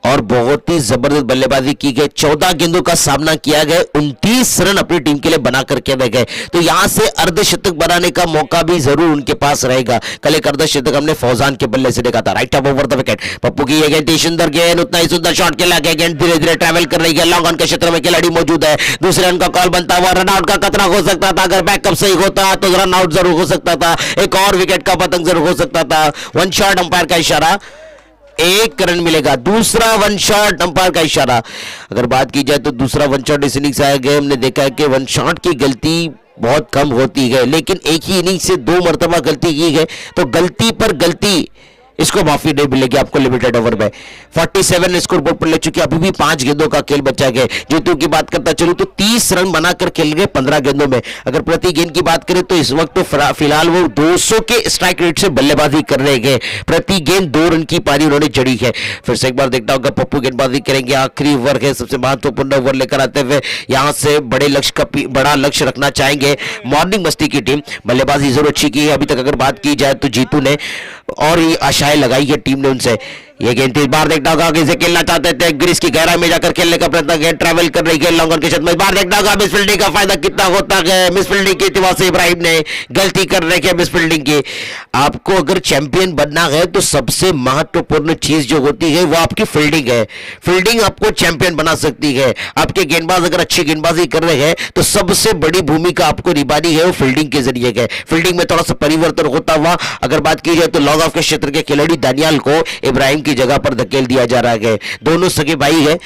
और बहुत ही जबरदस्त बल्लेबाजी की गई। 14 गेंदों का सामना किया गया, 29 रन अपनी टीम के लिए बना करके रह गए। तो यहां से अर्धशतक बनाने का मौका भी जरूर उनके पास रहेगा। कल एक अर्धशतक हमने फौजान के बल्ले से देखा था। Right up over the wicket, Pappu की ये गेंद सुंदर गेंद, उतना ही सुंदर शॉट खेला गया। गेंद धीरे धीरे ट्रैवल कर रही है, लॉन्ग ऑन के क्षेत्र में खिलाड़ी मौजूद है। दूसरे रन का कॉल बनता हुआ, रन आउट का खतरा हो सकता था। अगर बैकअप सही होता तो रन आउट जरूर हो सकता था, एक और विकेट का पतंग जरूर हो सकता था। वन शॉट, अंपायर का इशारा, 1 रन मिलेगा। दूसरा वन शॉट, अंपायर का इशारा। अगर बात की जाए तो दूसरा वन शॉट इस इनिंग्स आया गया, हमने देखा है कि वन शॉट की गलती बहुत कम होती है, लेकिन एक ही इनिंग से 2 मरतबा गलती की है तो गलती पर गलती इसको माफी नहीं मिलेगी आपको लिमिटेड ओवर में। 47 स्कोर बोर्ड पर ले चुके, अभी भी 5 गेंदों का खेल बचा गया। जीतू की बात करता चलूं तो 30 रन बनाकर खेल गए 15 गेंदों में। अगर प्रति गेंद की बात करें तो इस वक्त तो फिलहाल वो 200 के स्ट्राइक रेट से बल्लेबाजी कर रहे हैं। प्रति गेंद 2 रन की पारी उन्होंने जड़ी है। फिर से एक बार देखता होगा पप्पू गेंदबाजी करेंगे। आखिरी ओवर है, सबसे महत्वपूर्ण ओवर लेकर आते हुए यहां से बड़ा लक्ष्य रखना चाहेंगे मॉर्निंग मस्ती की टीम। बल्लेबाजी जरूर अच्छी की है अभी तक अगर बात की जाए तो जीतू ने, और ये आशाएं लगाई है टीम ने उनसे। ये गेंद इस बार देखना होगा किसे खेलना चाहते थे, ग्रीस की गहराई में जाकर खेलने का प्रयत्न, गेंद ट्रैवल कर रही है लॉन्ग ऑन के क्षेत्र में। इस बार देखना होगा मिस फील्डिंग का फायदा कितना होता है। मिस फील्डिंग की इत्तेफाक से इब्राहिम ने गलती कर रही है मिस फील्डिंग की। आपको अगर चैंपियन बनना है तो सबसे महत्वपूर्ण चीज जो होती है वो आपकी फील्डिंग है। फील्डिंग आपको चैंपियन बना सकती है। आपके गेंदबाज अगर अच्छी गेंदबाजी कर रहे हैं तो सबसे बड़ी भूमिका आपको निभानी है वो फील्डिंग के जरिए है। फील्डिंग में थोड़ा सा परिवर्तन होता हुआ अगर बात की जाए तो लॉन्ग ऑफ के क्षेत्र के खिलाड़ी दानियाल को इब्राहिम की जगह पर धकेल दिया जा रहा है। दोनों सगे भाई है।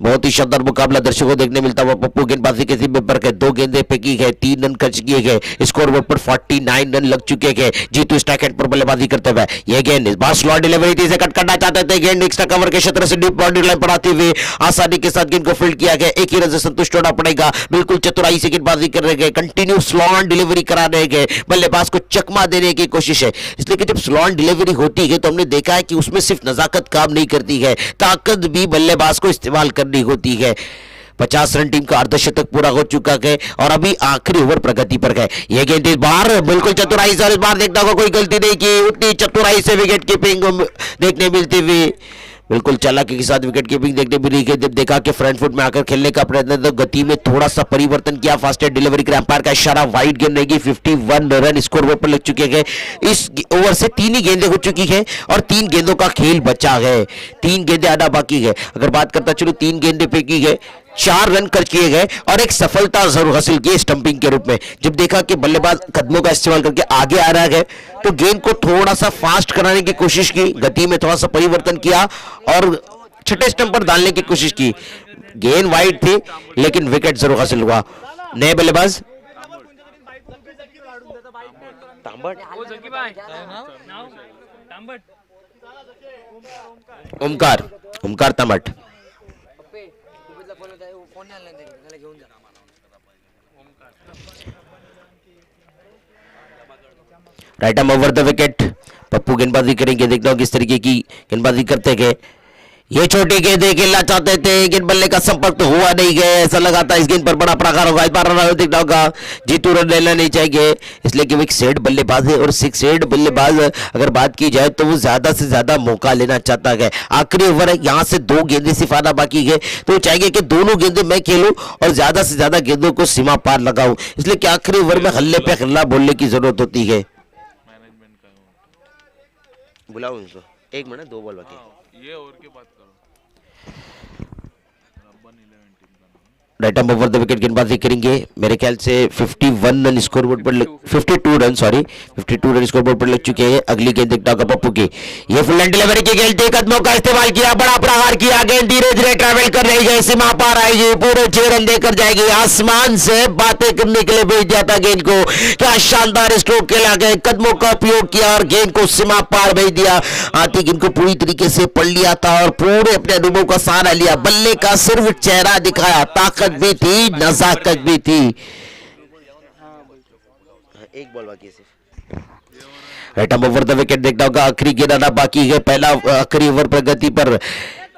बहुत ही शानदार मुकाबला दर्शकों को देखने मिलता हुआ। पप्पू गेंदबाजी के जिम्मे पर 2 गेंदें फेंकी है, 3 रन खर्च किए गए। स्कोर बोर्ड पर 49 रन लग चुके हैं। जीतू स्ट्राइक एंड पर बल्लेबाजी करते हुए यह गेंद इस बार स्लॉट डिलीवरी थी, इसे कट करना चाहते थे। गेंद एक्स्ट्रा कवर के क्षेत्र से डीप बाउंड्री लाइन पर आते हुए आसानी के साथ गेंद को फील्ड किया गया। एक ही रन से संतुष्ट होना पड़ेगा। बिल्कुल चतुराई से गेंदबाजी कर रहे गए, कंटिन्यू स्लॉट डिलीवरी करा रहे गए। बल्लेबाज को चकमा देने की कोशिश है, इसलिए कि जब स्लॉट डिलीवरी होती है तो हमने देखा है कि उसमें सिर्फ नजाकत काम नहीं करती है, ताकत भी बल्लेबाज को इस्तेमाल करनी होती है। 50 रन टीम का अर्धशतक पूरा हो चुका है और अभी आखिरी ओवर प्रगति पर है। यह गेंद इस बार बिल्कुल चतुराई से, और इस बार देखता होगा कोई गलती नहीं की, उतनी चतुराई से विकेट कीपिंग देखने मिलती हुई। बिल्कुल चालाकी के साथ विकेट कीपिंग देखने मिली है। जब देखा कि फ्रंट फुट में आकर खेलने का प्रयत्न तो गति में थोड़ा सा परिवर्तन किया। फास्टेस्ट डिलीवरी के अंपायर का इशारा, वाइड गेंद रहेगी। 51 रन स्कोर बोर्ड पर लग चुके हैं। इस ओवर से 3 ही गेंदें हो चुकी है और 3 गेंदों का खेल बचा है। 3 गेंदें आना बाकी है। अगर बात करता चलो 3 गेंदें फेंकी गए, 4 रन खर्च किए गए और एक सफलता जरूर हासिल की स्टंपिंग के रूप में। जब देखा कि बल्लेबाज कदमों का इस्तेमाल करके आगे आ रहा है तो गेंद को थोड़ा सा फास्ट कराने की कोशिश की, गति में थोड़ा सा परिवर्तन किया और छठे स्टंप पर डालने की कोशिश की। गेंद वाइड थी लेकिन विकेट जरूर हासिल हुआ। नए बल्लेबाज Omkar Tambat. Right arm over the wicket, Pappu गेंदबाजी करेंगे। देखता हूं किस तरीके की गेंदबाजी करते गए। ये छोटी गेंद खेलना चाहते थे, गेंद बल्ले का संपर्क तो हुआ नहीं गया, ऐसा लगा था इस गेंद पर बड़ा प्रहार होगा। इस बार देखना होगा जीतू रन लेना नहीं चाहिए, इसलिए कि वो एक सेट बल्लेबाज है और सेट बल्लेबाज अगर बात की जाए तो वो ज्यादा से ज्यादा मौका लेना चाहता है। आखिरी ओवर है, यहाँ से 2 गेंदें सिर्फ आना बाकी है, तो वो चाहेंगे कि दोनों गेंदें मैं खेलूं और ज्यादा से ज्यादा गेंदों को सीमा पार लगाऊं, इसलिए कि आखिरी ओवर में हल्ले पे हल्ला बोलने की जरूरत होती है। बुलाओ इनको, 1 मिनट 2 बॉल बाकी।
ये ओवर के बात करो।
Right arm over the wicket गेंदबाजी करेंगे। मेरे ख्याल से 51 रन स्कोर बोर्ड पर 52 रन स्कोर बोर्ड पर लग चुके हैं। अगली गेंद देखता होगा पप्पू की, ये फुल एंड डिलीवरी की गेंद थी, कदमों का इस्तेमाल किया, बड़ा प्रहार किया, गेंद धीरे धीरे ट्रैवल कर रही है, सीमा पार आएगी, पूरे 6 रन देकर जाएगी। आसमान से बातें करने के लिए भेज दिया था गेंद को, क्या शानदार स्ट्रोक खेला गया, कदमों का उपयोग किया और गेंद को सीमा पार भेज दिया। आती गेंद को पूरी तरीके से पढ़ लिया था और पूरे अपने अनुभव का सहारा लिया, बल्ले का सिर्फ चेहरा दिखाया, ताकत भी थी, नजाकत भी थी। 1 बॉल बाकी सिर्फ। Right arm over the wicket देखना होगा, आखिरी गेंद आना बाकी है। पहला आखिरी ओवर प्रगति पर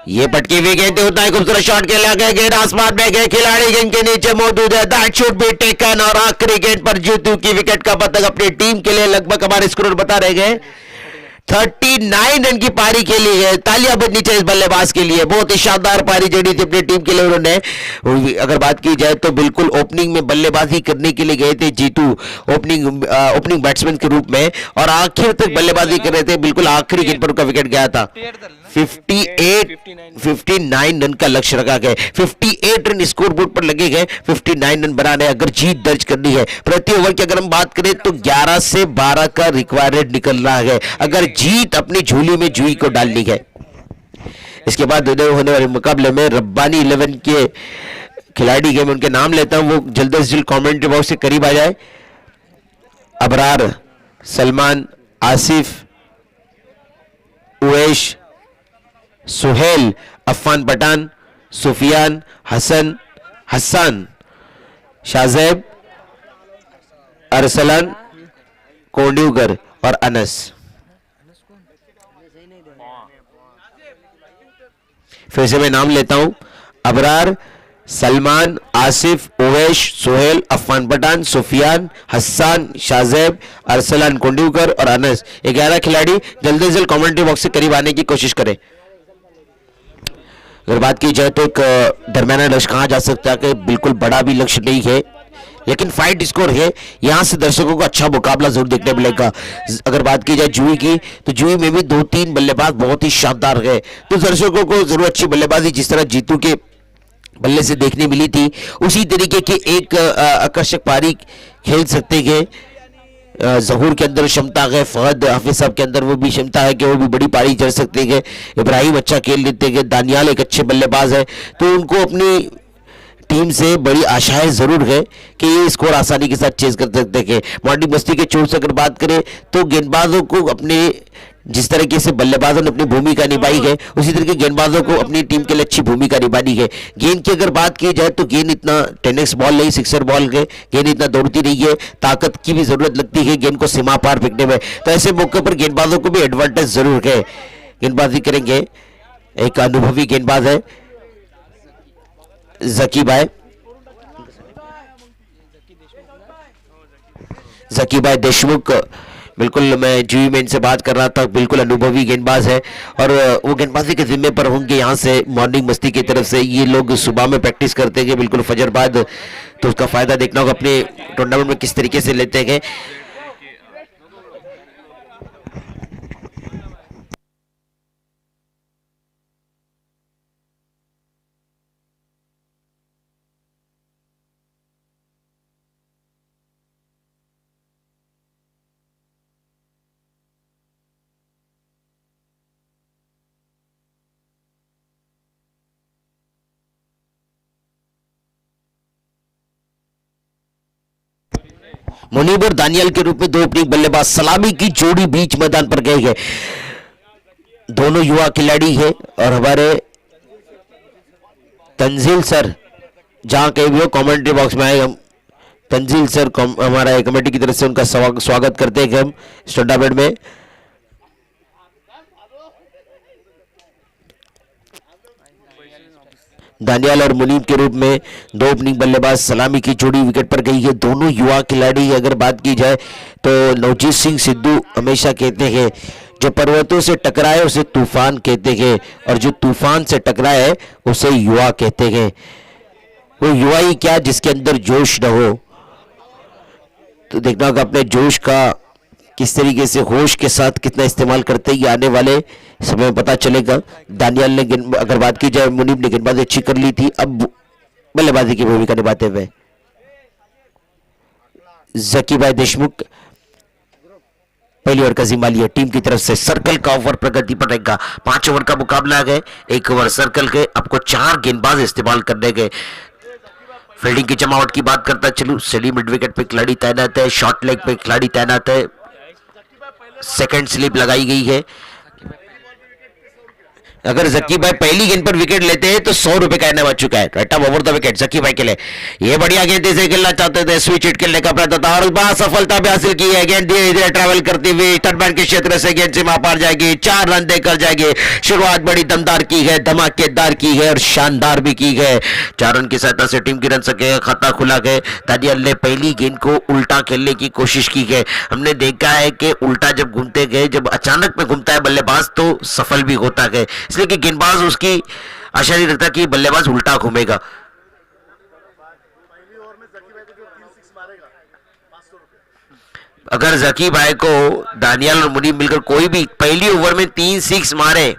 ये पटकी हुई गेंद होता है, खूबसूरत शॉट खेला गया, गेंद आसमान में गए, खिलाड़ी गेंद के नीचे मौजूद है, दैट शुड बी टेकन। और आखिरी गेंद पर जीतू की विकेट का पतंग अपनी टीम के लिए लगभग हमारे स्कोर बता रहे गए 39 रन की पारी खेली है। तालियां बजनी चाहिए इस बल्लेबाज के लिए, बहुत ही शानदार पारी जड़ी थी अपनी टीम के लिए उन्होंने। अगर बात की जाए तो बिल्कुल ओपनिंग में बल्लेबाजी करने के लिए गए थे जीतू ओपनिंग बैट्समैन के रूप में, और आखिर तक बल्लेबाजी कर रहे थे। बिल्कुल आखिरी गेंद पर उनका विकेट गया था। 59 रन का लक्ष्य रखा गया, 58 रन स्कोर बोर्ड पर लगे गए, 59 रन बनाने अगर जीत दर्ज करनी है। प्रति ओवर की अगर हम बात करें तो 11 से 12 का रिक्वायर्ड निकल रहा है अगर जीत अपनी झोली में जुई को डालनी है। इसके बाद होने वाले मुकाबले में रब्बानी 11 के खिलाड़ी के मैं उनके नाम लेता हूं, वो जल्द से जल्द कमेंट्री बॉक्स से करीब आ जाए। अबरार, सलमान, आसिफ, उवैश, सुहेल, अफान पठान, सुफियान, हसन, शाहजेब, अरसलान, कोंडिवकर और अनस। फिर से मैं नाम लेता हूं, अबरार, सलमान, आसिफ, उवैश, सुहेल, अफान पठान, सुफियान, हसन, शाहजेब, अरसलान, कोंडिवकर और अनस। 11 खिलाड़ी जल्द से जल्द कमेंट्री बॉक्स से करीब आने की कोशिश करें। अगर बात की जाए तो एक दरमियाना लक्ष्य कहा जा सकता है कि बिल्कुल बड़ा भी लक्ष्य नहीं है, लेकिन फाइट स्कोर है। यहां से दर्शकों को अच्छा मुकाबला जरूर देखने मिलेगा। अगर बात की जाए जुई की तो जुई में भी 2-3 बल्लेबाज बहुत ही शानदार गए, तो दर्शकों को जरूर अच्छी बल्लेबाजी जिस तरह जीतू के बल्ले से देखने मिली थी उसी तरीके की एक आकर्षक पारी खेल सकते हैं। जहूर के अंदर क्षमता है, फहद हाफिज साहब के अंदर वो भी क्षमता है कि वो भी बड़ी पारी चल सकते हैं। इब्राहिम अच्छा खेल लेते हैं, दानियाल एक अच्छे बल्लेबाज है, तो उनको अपनी टीम से बड़ी आशाएं जरूर है कि ये स्कोर आसानी के साथ चेज कर सकते हैं। मॉर्निंग बस्ती के चोट से अगर बात करें तो गेंदबाजों को अपने जिस तरीके से बल्लेबाजों ने अपनी भूमिका निभाई है उसी तरीके गेंदबाजों को अपनी टीम के लिए अच्छी भूमिका निभानी है। गेंद की अगर बात की जाए तो गेंद इतना टेनिस बॉल नहीं, सिक्सर बॉल है, गेंद इतना दौड़ती नहीं है, ताकत की भी जरूरत लगती है गेंद को सीमा पार फेंकने में, तो ऐसे मौके पर गेंदबाजों को भी एडवांटेज जरूर है। गेंदबाजी करेंगे एक अनुभवी गेंदबाज है जकी भाई देशमुख, बिल्कुल मैं जी में इनसे बात कर रहा था, बिल्कुल अनुभवी गेंदबाज है और वो गेंदबाजी के जिम्मे पर होंगे यहाँ से मॉर्निंग मस्ती की तरफ से। ये लोग सुबह में प्रैक्टिस करते हैं बिल्कुल फजर बाद, तो उसका फायदा देखना होगा अपने टूर्नामेंट में किस तरीके से लेते हैं। मुनीब और दानियाल के रूप में दो ओपनिंग बल्लेबाज सलामी की जोड़ी बीच मैदान पर गए हैं। दोनों युवा खिलाड़ी हैं और हमारे तंजील सर जहां कहीं भी हो कमेंट्री बॉक्स में आए, हम तंजील सर हमारा कमेटी की तरफ से उनका स्वागत करते हैं हम इस टूर्नामेंट में। दानियाल और मुनीब के रूप में दो ओपनिंग बल्लेबाज सलामी की जोड़ी विकेट पर गई है। दोनों युवा खिलाड़ी अगर बात की जाए तो नवजीत सिंह सिद्धू हमेशा कहते हैं जो पर्वतों से टकराए उसे तूफान कहते हैं और जो तूफान से टकराए उसे युवा कहते हैं। वो युवा ही क्या जिसके अंदर जोश न हो, तो देखना होगा अपने जोश का किस तरीके से होश के साथ कितना इस्तेमाल करते हैं, ये आने वाले समय में पता चलेगा। दानियाल ने अगर बात की जाए मुनीब ने गेंदबाजी अच्छी कर ली थी, अब बल्लेबाजी की भूमिका निभाते हुए जकी भाई देशमुख पहली ओवर का जिम्मा लिया टीम की तरफ से। सर्कल का ओवर प्रगति पर रहेगा, 5 ओवर का मुकाबला है, 1 ओवर सर्कल के, आपको 4 गेंदबाज इस्तेमाल करने गए। फील्डिंग की जमावट की बात करता चलूं, सलीम मिड विकेट पे खिलाड़ी तैनात है, शॉर्ट लेग पे खिलाड़ी तैनात है, सेकंड स्लिप लगाई गई है। अगर जकी भाई पहली गेंद पर विकेट लेते हैं तो 100 रुपए का इनाम आ चुका है। राइट ओवर द विकेट जकी भाई के लिए। ये बढ़िया गेंद से खेलना चाहते थे, स्विच हिट खेलने का प्रयत्न था और बड़ा सफलता भी हासिल की है। गेंद धीरे धीरे ट्रैवल करती हुई थर्ड मैन के क्षेत्र से गेंद सीमा पार जाएगी, 4 रन देकर जाएगी। शुरुआत बड़ी दमदार की है, धमाकेदार की है और शानदार भी की है। 4 रन की सहायता से टीम की रन संख्या खाता खुला गया। दानियाल ने पहली गेंद को उल्टा खेलने की कोशिश की है। हमने देखा है कि उल्टा जब घूमते गए, जब अचानक में घूमता है बल्लेबाज तो सफल भी होता है, इसलिए कि गेंदबाज उसकी आशा नहीं रखता कि बल्लेबाज उल्टा घूमेगा। अगर जकी भाई को दानियाल और मुनीब मिलकर कोई भी पहली ओवर में 3 6 मारे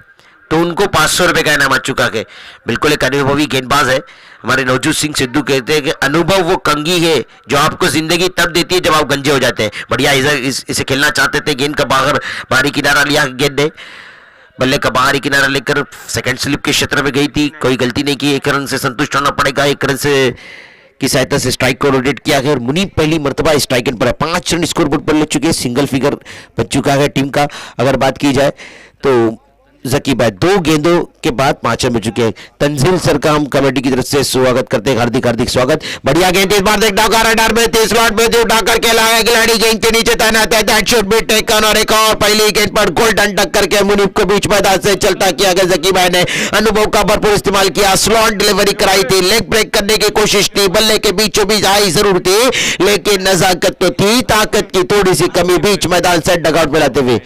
तो उनको 500 रुपए का इनाम आ चुका है। बिल्कुल एक अनुभवी गेंदबाज है। हमारे नवजोत सिंह सिद्धू कहते हैं कि अनुभव वो कंघी है जो आपको जिंदगी तब देती है जब आप गंजे हो जाते हैं। बढ़िया इसे खेलना चाहते थे, गेंद का बाहरी किनारा लिया गेंद ने, बल्ले का बाहरी किनारा लेकर सेकंड स्लिप के क्षेत्र में गई थी, कोई गलती नहीं की। 1 रन से संतुष्ट होना पड़ेगा। 1 रन से की सहायता से स्ट्राइक को रोटेट किया गया और मुनीब पहली मर्तबा स्ट्राइक एंड पर है। 5 रन स्कोरबोर्ड पर ले चुके हैं, सिंगल फिगर बच चुका है टीम का। अगर बात की जाए तो जकी भाई 2 गेंदों के बाद 5 रन बच चुके हैं। तंजील सर का हम कमेटी की तरफ से स्वागत करते हैं, हार्दिक हार्दिक स्वागत। बढ़िया गेंद इस बार देखना होगा, रडार में 30 स्लॉट में उठाकर के लाया खिलाड़ी, गेंद के नीचे तैनात है, दैट शुड बी टेकन। और एक और पहली गेंद पर गोल्डन टक्कर के मुनीब को बीच मैदान से चलता किया गया। जकी भाई ने अनुभव का भरपूर इस्तेमाल किया, स्लॉट डिलीवरी कराई थी, लेग ब्रेक करने की कोशिश की, बल्ले के बीचों बीच आई जरूर थी लेकिन नजाकत तो थी, ताकत की थोड़ी सी कमी बीच मैदान से डगआउट में लाते हुए।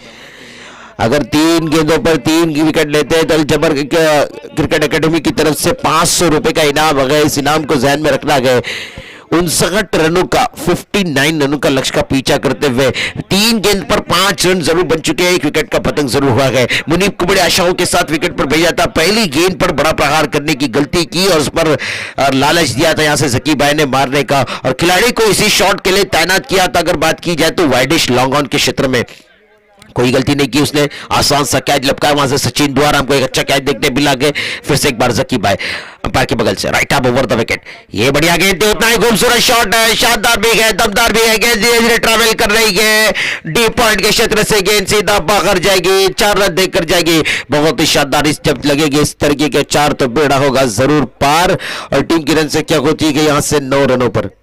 अगर 3 गेंदों पर 3 विकेट लेते हैं तो जबर क्रिकेट एकेडमी की तरफ से 500 रुपए का इनाम आ गया। इस इनाम को ध्यान में रखना गया। 59 रनों का 59 रनों का लक्ष्य का पीछा करते हुए 3 गेंद पर 5 रन जरूर बन चुके हैं। 1 विकेट का पतंग जरूर हुआ है। मुनीब को बड़ी आशाओं के साथ विकेट पर भेजा था, पहली गेंद पर बड़ा प्रहार करने की गलती की और उस पर लालच दिया था यहां से जकी भाई ने मारने का और खिलाड़ी को इसी शॉट के लिए तैनात किया था। अगर बात की जाए तो वाइडिश लॉन्ग ऑन के क्षेत्र में कोई गलती नहीं की उसने, आसान सा कैच लपकाया वहां से सचिन द्वारा हमको एक अच्छा कैच देखने मिला के। फिर से एक बार जकी भाई अंपायर के बगल से right up over the wicket. ये बढ़िया गेंद, उतना ही खूबसूरत शॉट है, शानदार भी है, दमदार भी है। गेंद धीरे धीरे ट्रैवल कर रही है, डीप पॉइंट के क्षेत्र से गेंद सीधा बाहर जाएगी, 4 रन देकर जाएगी। बहुत ही शानदार, इस जब लगेगी इस तरीके के 4 तो बेड़ा होगा जरूर पार और टीम की रन संख्या होती है यहां से 9 रनों पर।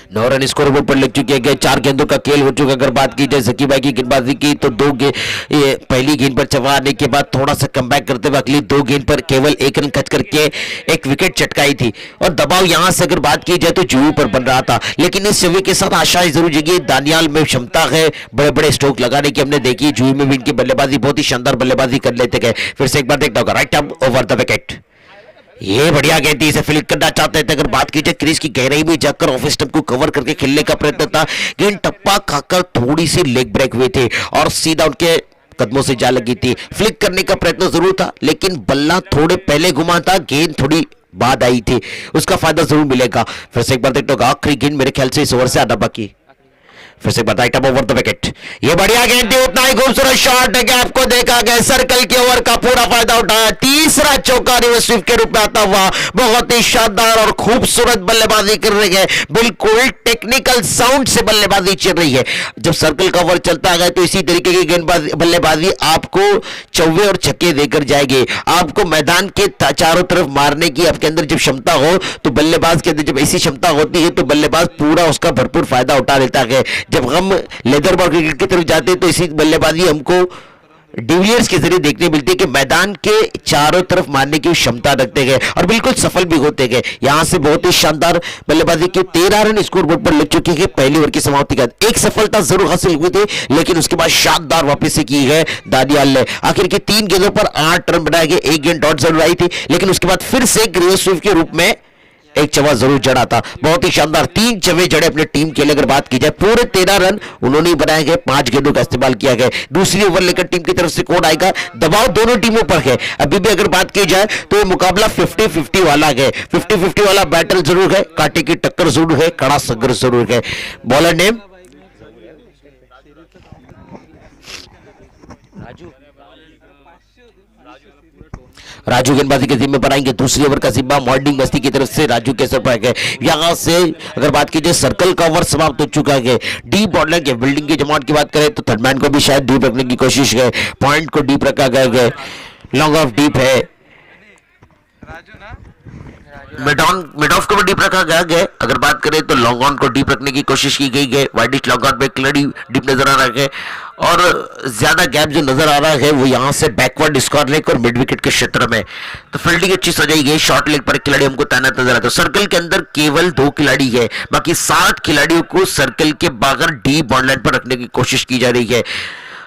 9 रन स्कोरबोर्ड पर लग चुके हैं। 4 गेंदों का खेल हो चुका। अगर बात की जाए जकी भाई की गेंदबाजी की तो पहली गेंद पर चवाने के बाद थोड़ा सा कमबैक करते हुए अगली 2 गेंद पर केवल 1 रन खच करके 1 विकेट चटकाई थी और दबाव यहां से अगर बात की जाए तो जुहू पर बन रहा था, लेकिन इस छवि के साथ आशाएं जरूर जगी। दानियाल में क्षमता है बड़े बड़े स्ट्रोक लगाने की, हमने देखी जुहू में भी इनकी बल्लेबाजी बहुत ही शानदार बल्लेबाजी कर लेते गए। फिर से एक बार देखना होगा right up over the wicket. ये बढ़िया गेंद थी, इसे फ्लिक करना चाहते थे। अगर बात की जाए क्रीज की गहराई में जाकर ऑफ स्टंप को कवर करके खेलने का प्रयत्न था, गेंद टप्पा खाकर थोड़ी सी लेग ब्रेक हुए थे और सीधा उनके कदमों से जा लगी थी। फ्लिक करने का प्रयत्न जरूर था लेकिन बल्ला थोड़े पहले घुमा था, गेंद थोड़ी बाद आई थी, उसका फायदा जरूर मिलेगा। फिर से एक बार देखते हो आखिरी गेंद मेरे ख्याल से इस ओवर से आधा बाकी। फिर से बताइए टप ओवर द विकेट। ये बढ़िया गेंद थी, उतना ही खूबसूरत शॉट है कि आपको देखा गया, सर्कल के ओवर का पूरा फायदा उठाया। तीसरा चौका रिवर्स स्वीप के रूप में आता हुआ, बहुत ही शानदार और खूबसूरत बल्लेबाजी कर रही है, बिल्कुल टेक्निकल साउंड से बल्लेबाजी चल रही है। जब सर्कल का ओवर चलता है तो इसी तरीके की गेंदबाजी बल्लेबाजी आपको चौवे और छक्के देकर जाएगी। आपको मैदान के चारों तरफ मारने की आपके अंदर जब क्षमता हो तो बल्लेबाज के अंदर जब ऐसी क्षमता होती है तो बल्लेबाज पूरा उसका भरपूर फायदा उठा लेता है। जब हम लेदर बॉल क्रिकेट की तरफ जाते हैं तो इसी बल्लेबाजी हमको डिविलियर्स के जरिए देखने मिलती है कि मैदान के चारों तरफ मारने की क्षमता रखते गए और बिल्कुल सफल भी होते गए। यहां से बहुत ही शानदार बल्लेबाजी की 13 रन स्कोरबोर्ड पर लग चुके हैं पहली ओवर की समाप्ति के बाद। एक सफलता जरूर हासिल हुई थी लेकिन उसके बाद शानदार वापसी की है दानियाल ने। आखिर की 3 गेंदों पर 8 रन बनाए गए, 1 गेंद डॉट जरूर आई थी लेकिन उसके बाद फिर से एक रिवर्स स्वीप के रूप में एक चवा जरूर जड़ा था। बहुत ही शानदार 3 चवे जड़े अपने टीम के लिए। अगर बात की जाए पूरे 13 रन उन्होंने बनाए गए, 5 गेंदों का इस्तेमाल किया गया। दूसरी ओवर लेकर टीम की तरफ से कौन आएगा, दबाव दोनों टीमों पर है। अभी भी अगर बात की जाए तो मुकाबला 50-50 वाला है, 50-50 वाला बैटल जरूर है, कांटे की टक्कर जरूर है, कड़ा संघर्ष जरूर है। बॉलर नेम राजू गेंदबाजी के जिम्मे पर आएंगे। दूसरी ओवर का जिम्मा मॉर्निंग मस्ती की तरफ से राजू के सर पर है। यहां से अगर बात की जाए सर्कल का ओवर समाप्त हो चुका है। डीप बॉलर के बिल्डिंग की जमात की बात करें तो थर्डमैन को भी शायद डीप रखने की कोशिश है, पॉइंट को डीप रखा गया है, लॉन्ग ऑफ डीप है, मिड ऑफ को भी डीप रखा गया है। अगर बात करें तो लॉन्ग ऑन को डीप रखने की कोशिश की गई है। वाइडिश लॉन्ग ऑन पे खिलाड़ी डीप नजर आ रहा है और ज्यादा गैप जो नजर आ रहा है वो यहां से बैकवर्ड स्क्वायर लेग और मिड विकेट के क्षेत्र में। तो फील्डिंग अच्छी सजाई गई, शॉर्ट लेग पर खिलाड़ी हमको तैनात नजर आता है। सर्कल के अंदर केवल 2 खिलाड़ी है, बाकी 7 खिलाड़ियों को सर्कल के बाहर डीप बॉर्डर पर रखने की कोशिश की जा रही है।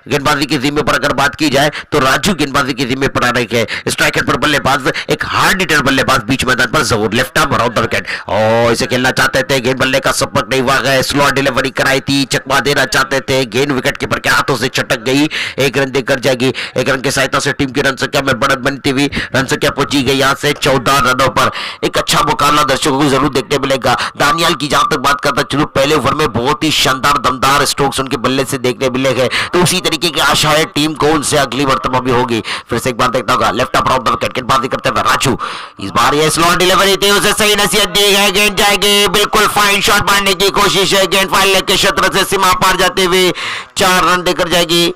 गेंदबाजी के जिम्मे पर अगर बात की जाए तो राजू गेंदबाजी के जिम्मे पर आ रही है। स्ट्राइकर पर बल्लेबाज एक हार्ड हिटर बल्लेबाज बीच मैदान पर जरूर left arm around the wicket और इसे खेलना चाहते थे, गेंद बल्ले का संपर्क नहीं हुआ है, स्लो डिलीवरी कराई थी, चकमा देना चाहते थे, गेंद विकेट कीपर के हाथों से छटक गई। 1 रन देकर जाएगी। 1 रन की सहायता से टीम की रन संख्या में बढ़त बनती हुई रन संख्या पहुंची गई यहां से 14 रनों पर। एक अच्छा मुकाबला दर्शकों को जरूर देखने मिलेगा। दानियाल की जहां तक बात करता चलूं, पहले ओवर में बहुत ही शानदार दमदार स्ट्रोक्स उनके बल्ले से देखने मिलेंगे, तो उसी तरीके की आशा है टीम को उनसे अगली मर्तबा भी होगी। फिर से एक बार देखना होगा left up around the wicket, गेंदबाजी करते हुए राजू। इस बार ये स्लो डिलीवरी थी, उसे सही नसीहत दी गई, गेंद जाएगी, बिल्कुल फाइन शॉट मारने की कोशिश है, गेंद फाइन लेग के क्षेत्र से सीमा पार जाते हुए 4 रन देकर जाएगी